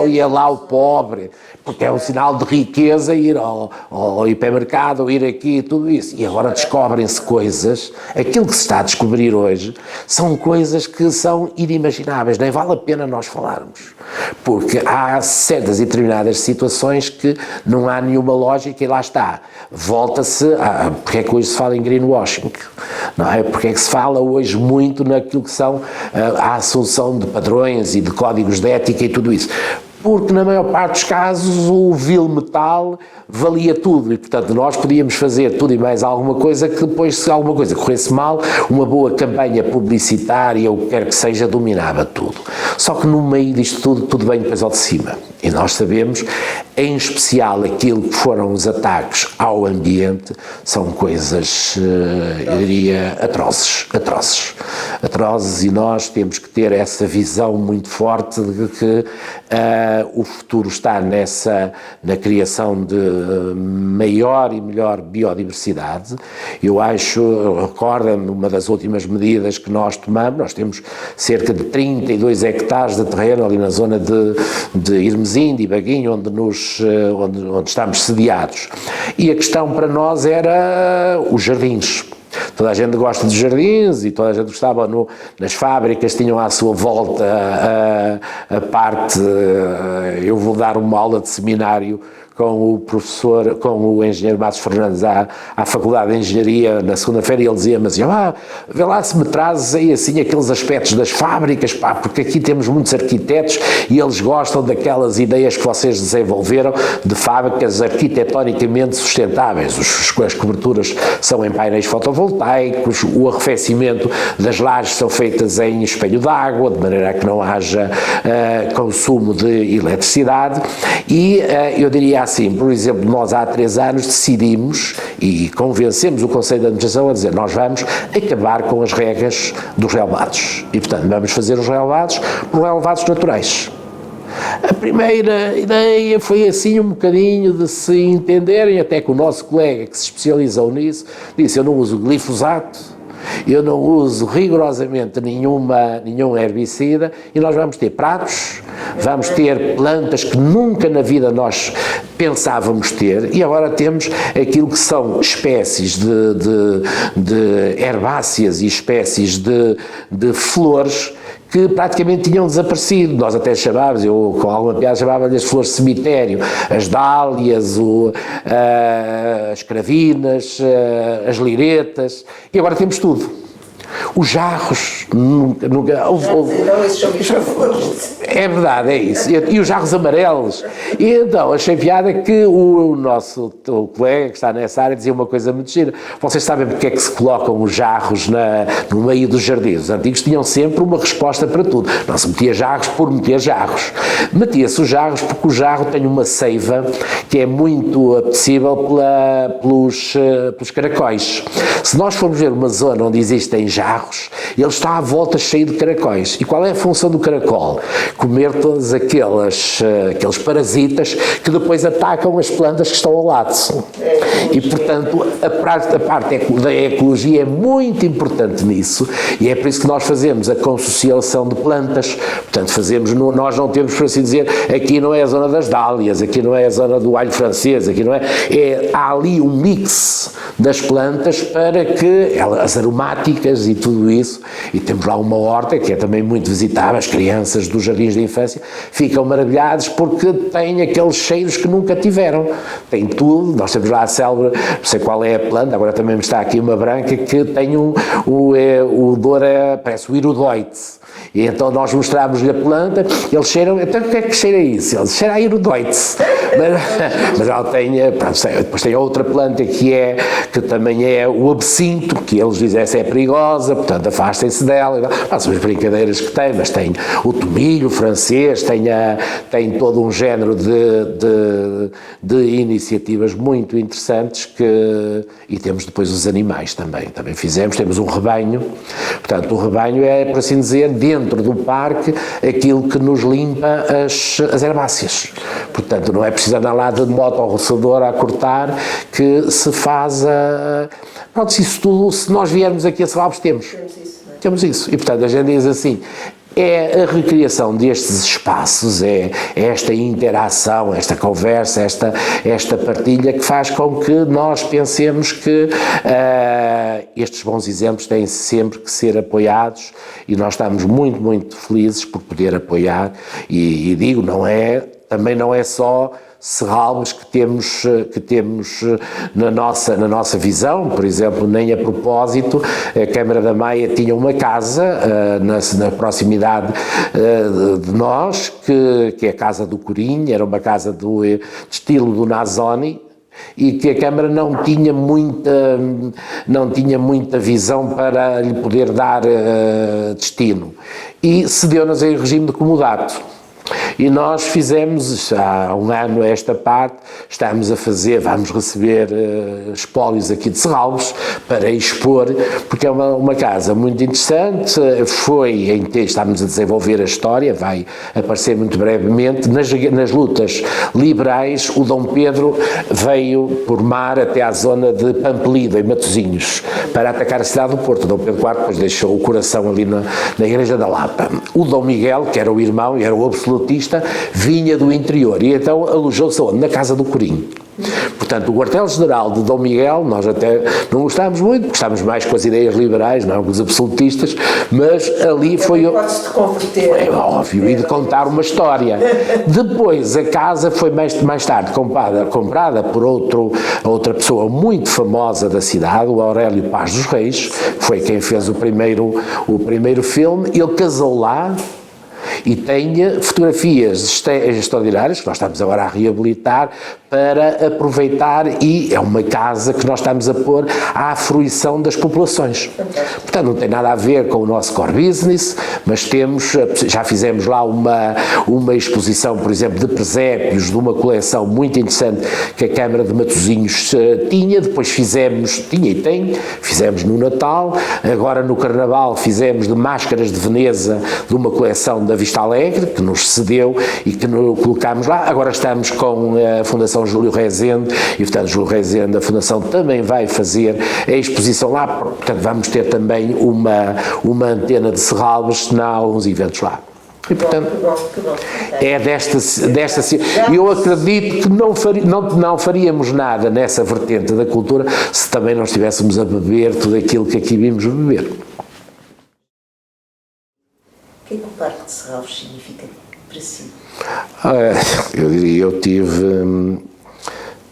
[SPEAKER 1] ia lá o pobre, porque é um sinal de riqueza ir ao hipermercado, ou ir aqui e tudo isso. E agora descobrem-se coisas, aquilo que se está a descobrir hoje, são coisas que são inimagináveis, nem vale a pena nós falarmos, porque há certas e determinadas situações que não há nenhuma lógica e lá está. Volta-se, porque é que hoje se fala em greenwashing, não é? Porque é que se fala hoje muito naquilo que são a assunção de padrões e de códigos de ética e tudo isso. Porque na maior parte dos casos o vil metal valia tudo e, portanto, nós podíamos fazer tudo e mais alguma coisa que depois, se alguma coisa corresse mal, uma boa campanha publicitária ou o que quer que seja, dominava tudo. Só que no meio disto tudo vem depois ao de cima. E nós sabemos, em especial aquilo que foram os ataques ao ambiente, são coisas, eu diria, atrozes, e nós temos que ter essa visão muito forte de que o futuro está na criação de maior e melhor biodiversidade. Recorda-me, uma das últimas medidas que nós tomamos, nós temos cerca de 32 hectares de terreno ali na zona de Irmesinde e Baguinho, onde estamos sediados. E a questão para nós era os jardins. Toda a gente gosta de jardins e toda a gente gostava nas fábricas, tinham à sua volta a parte, eu vou dar uma aula de seminário com o professor, com o engenheiro Matos Fernandes à Faculdade de Engenharia na segunda-feira, e ele dizia-me assim, vê lá se me trazes aí assim aqueles aspectos das fábricas, porque aqui temos muitos arquitetos e eles gostam daquelas ideias que vocês desenvolveram de fábricas arquitetonicamente sustentáveis. As coberturas são em painéis fotovoltaicos, o arrefecimento das lajes são feitas em espelho d'água, de maneira a que não haja consumo de eletricidade, e eu diria assim, por exemplo, nós há 3 anos decidimos e convencemos o Conselho de Administração a dizer, nós vamos acabar com as regras dos relevados e, portanto, vamos fazer os relevados por relevados naturais. A primeira ideia foi assim um bocadinho de se entenderem, até que o nosso colega que se especializou nisso disse, eu não uso glifosato, eu não uso rigorosamente nenhum herbicida e nós vamos ter pratos, vamos ter plantas que nunca na vida nós pensávamos ter e agora temos aquilo que são espécies de herbáceas e espécies de flores que praticamente tinham desaparecido. Nós até chamávamos, eu com alguma piada chamava-lhe as flores de cemitério, as dálias, as cravinas, as liretas, e agora temos tudo. Os jarros, nunca é verdade, é isso, e os jarros amarelos, e então achei piada que o nosso colega que está nessa área dizia uma coisa muito gira, vocês sabem porque é que se colocam os jarros no meio dos jardins, os antigos tinham sempre uma resposta para tudo, não se metia jarros por meter jarros, metia-se os jarros porque o jarro tem uma seiva que é muito apetecível pelos caracóis. Se nós formos ver uma zona onde existem jarros, carros, ele está à volta cheio de caracóis. E qual é a função do caracol? Comer todos aqueles parasitas que depois atacam as plantas que estão ao lado. E, portanto, a parte da ecologia é muito importante nisso, e é por isso que nós fazemos a consociação de plantas. Portanto, nós não temos, por assim dizer, aqui não é a zona das dálias, aqui não é a zona do alho francês, aqui não é. Há ali um mix das plantas para que as aromáticas e tudo isso, e temos lá uma horta que é também muito visitável, as crianças dos jardins de infância ficam maravilhados porque tem aqueles cheiros que nunca tiveram, tem tudo. Nós temos lá a célebre, não sei qual é a planta, agora também me está aqui uma branca que tem o odor, parece o irudoite. E então nós mostramos-lhe a planta, eles cheiram, então o que é que cheira isso? Ele cheira a irudoite. Mas ela tem, depois tem outra planta que também é o absinto, que eles dizem essa é perigosa, portanto afastem-se dela. São as brincadeiras que tem, mas tem o tomilho francês, tem todo um género de iniciativas muito interessantes e temos depois os animais também temos um rebanho. Portanto, o rebanho é, por assim dizer, dentro do parque, aquilo que nos limpa as herbáceas. Portanto, não é preciso andar lá de moto ou roçador a cortar, que se faz pronto, isso tudo, se nós viermos aqui a Serralves, temos isso. E, portanto, a gente diz assim, é a recriação destes espaços, é esta interação, esta conversa, esta partilha que faz com que nós pensemos que estes bons exemplos têm sempre que ser apoiados, e nós estamos muito, muito felizes por poder apoiar, e digo, também não é só Serralves que temos na nossa visão. Por exemplo, nem a propósito, a Câmara da Maia tinha uma casa na proximidade de nós, que é a Casa do Corim, era uma casa de estilo do Nazoni, e que a Câmara não tinha muita visão para lhe poder dar destino, e cedeu-nos em regime de comodato. E nós fizemos, há um ano esta parte, vamos receber espólios aqui de Serralves para expor, porque é uma casa muito interessante, estamos a desenvolver a história, vai aparecer muito brevemente. Nas lutas liberais, o Dom Pedro veio por mar até à zona de Pampelida, em Matosinhos, para atacar a cidade do Porto. O Dom Pedro IV depois deixou o coração ali na Igreja da Lapa. O Dom Miguel, que era o irmão e era o absolutista, vinha do interior, e então alojou-se onde? Na Casa do Corim. Portanto, o quartel-general de Dom Miguel, nós até não gostávamos muito, gostávamos mais com as ideias liberais, não com os absolutistas, mas ali foi...
[SPEAKER 2] Pode-se te converter.
[SPEAKER 1] É óbvio, e de contar uma história. Depois, a casa foi mais tarde comprada por outra pessoa muito famosa da cidade, o Aurélio Paz dos Reis, que foi quem fez o primeiro filme. Ele casou lá, e tem fotografias extraordinárias que nós estamos agora a reabilitar para aproveitar, e é uma casa que nós estamos a pôr à fruição das populações. Portanto, não tem nada a ver com o nosso core business, mas já fizemos lá uma exposição, por exemplo, de presépios, de uma coleção muito interessante que a Câmara de Matosinhos tinha. Depois fizemos no Natal, agora no Carnaval fizemos de máscaras de Veneza, de uma coleção da Vista Alegre, que nos cedeu e que colocámos lá. Agora estamos com a Fundação Júlio Rezende, e portanto Júlio Rezende, a Fundação, também vai fazer a exposição lá. Portanto, vamos ter também uma antena de Serralves, há alguns eventos lá. E, portanto,
[SPEAKER 2] que bom.
[SPEAKER 1] é desta eu acredito que não faríamos nada nessa vertente da cultura se também não estivéssemos a beber tudo aquilo que aqui vimos beber.
[SPEAKER 2] O que é que o Parque de Serralves significa para si?
[SPEAKER 1] Eu diria, eu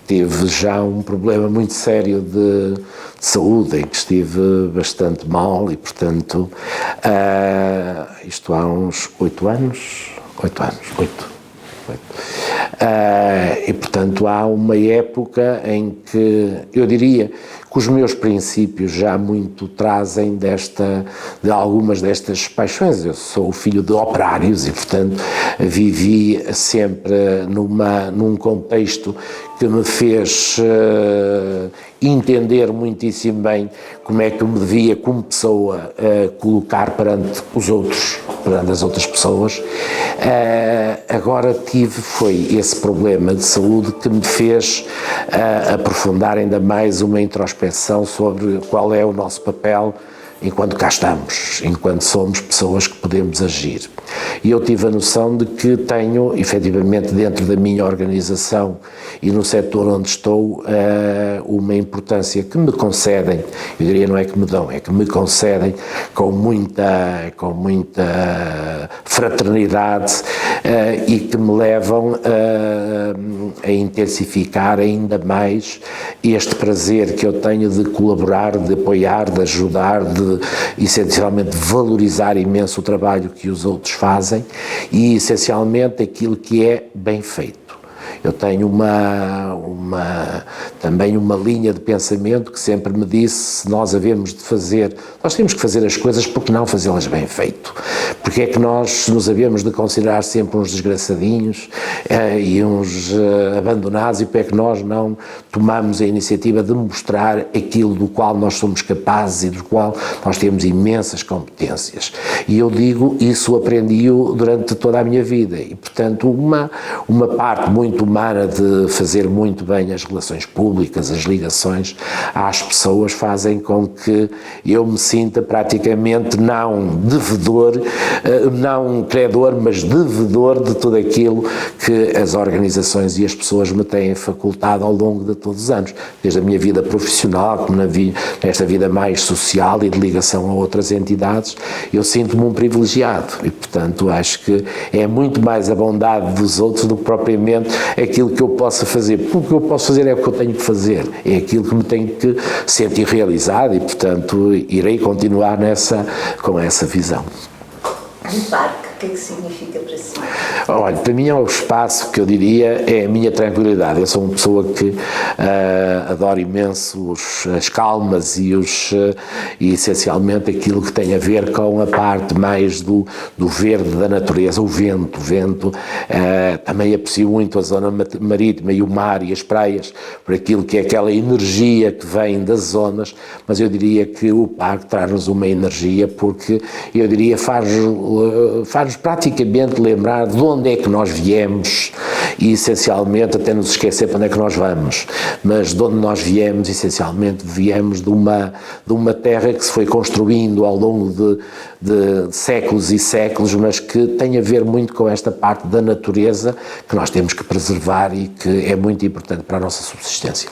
[SPEAKER 1] tive já um problema muito sério de saúde, em que estive bastante mal, e portanto, isto há uns 8 anos, e portanto há uma época em que, eu diria, que os meus princípios já muito trazem de algumas destas paixões. Eu sou filho de operários e, portanto, vivi sempre num contexto que me fez entender muitíssimo bem como é que eu me devia, como pessoa, colocar perante os outros, perante as outras pessoas. Agora foi esse problema de saúde que me fez aprofundar ainda mais uma introspeção sobre qual é o nosso papel enquanto cá estamos, enquanto somos pessoas que podemos agir. E eu tive a noção de que tenho, efetivamente, dentro da minha organização e no setor onde estou, uma importância que me concedem, eu diria não é que me dão, é que me concedem com muita fraternidade e que me levam a intensificar ainda mais este prazer que eu tenho de colaborar, de apoiar, de ajudar, de essencialmente valorizar imenso o trabalho que os outros fazem e essencialmente aquilo que é bem feito. Eu tenho também uma linha de pensamento que sempre me disse, nós temos que fazer as coisas, porque não fazê-las bem feito? Porque é que nós nos havemos de considerar sempre uns desgraçadinhos e uns abandonados, e porque é que nós não tomamos a iniciativa de mostrar aquilo do qual nós somos capazes e do qual nós temos imensas competências? E eu digo, isso aprendi-o durante toda a minha vida e, portanto, uma parte muito humana de fazer muito bem as relações públicas, as ligações às pessoas, fazem com que eu me sinta praticamente não devedor, não credor, mas devedor de tudo aquilo que as organizações e as pessoas me têm facultado ao longo de todos os anos, desde a minha vida profissional, como nesta vida mais social e de ligação a outras entidades, eu sinto-me um privilegiado e, portanto, acho que é muito mais a bondade dos outros do que propriamente aquilo que eu possa fazer, porque o que eu posso fazer é o que eu tenho que fazer, é aquilo que me tenho que sentir realizado e, portanto, irei continuar com essa visão.
[SPEAKER 2] Um parque, o que é que significa para si?
[SPEAKER 1] Olha, para mim é o espaço que eu diria é a minha tranquilidade. Eu sou uma pessoa que adoro imenso as calmas e essencialmente aquilo que tem a ver com a parte mais do verde da natureza, o vento. Também aprecio muito a zona marítima e o mar e as praias, por aquilo que é aquela energia que vem das zonas, mas eu diria que o parque traz-nos uma energia, porque eu diria faz-nos praticamente lembrar de onde é que nós viemos e essencialmente até nos esquecer para onde é que nós vamos, mas de onde nós viemos, essencialmente viemos de uma terra que se foi construindo ao longo de séculos e séculos, mas que tem a ver muito com esta parte da natureza que nós temos que preservar e que é muito importante para a nossa subsistência.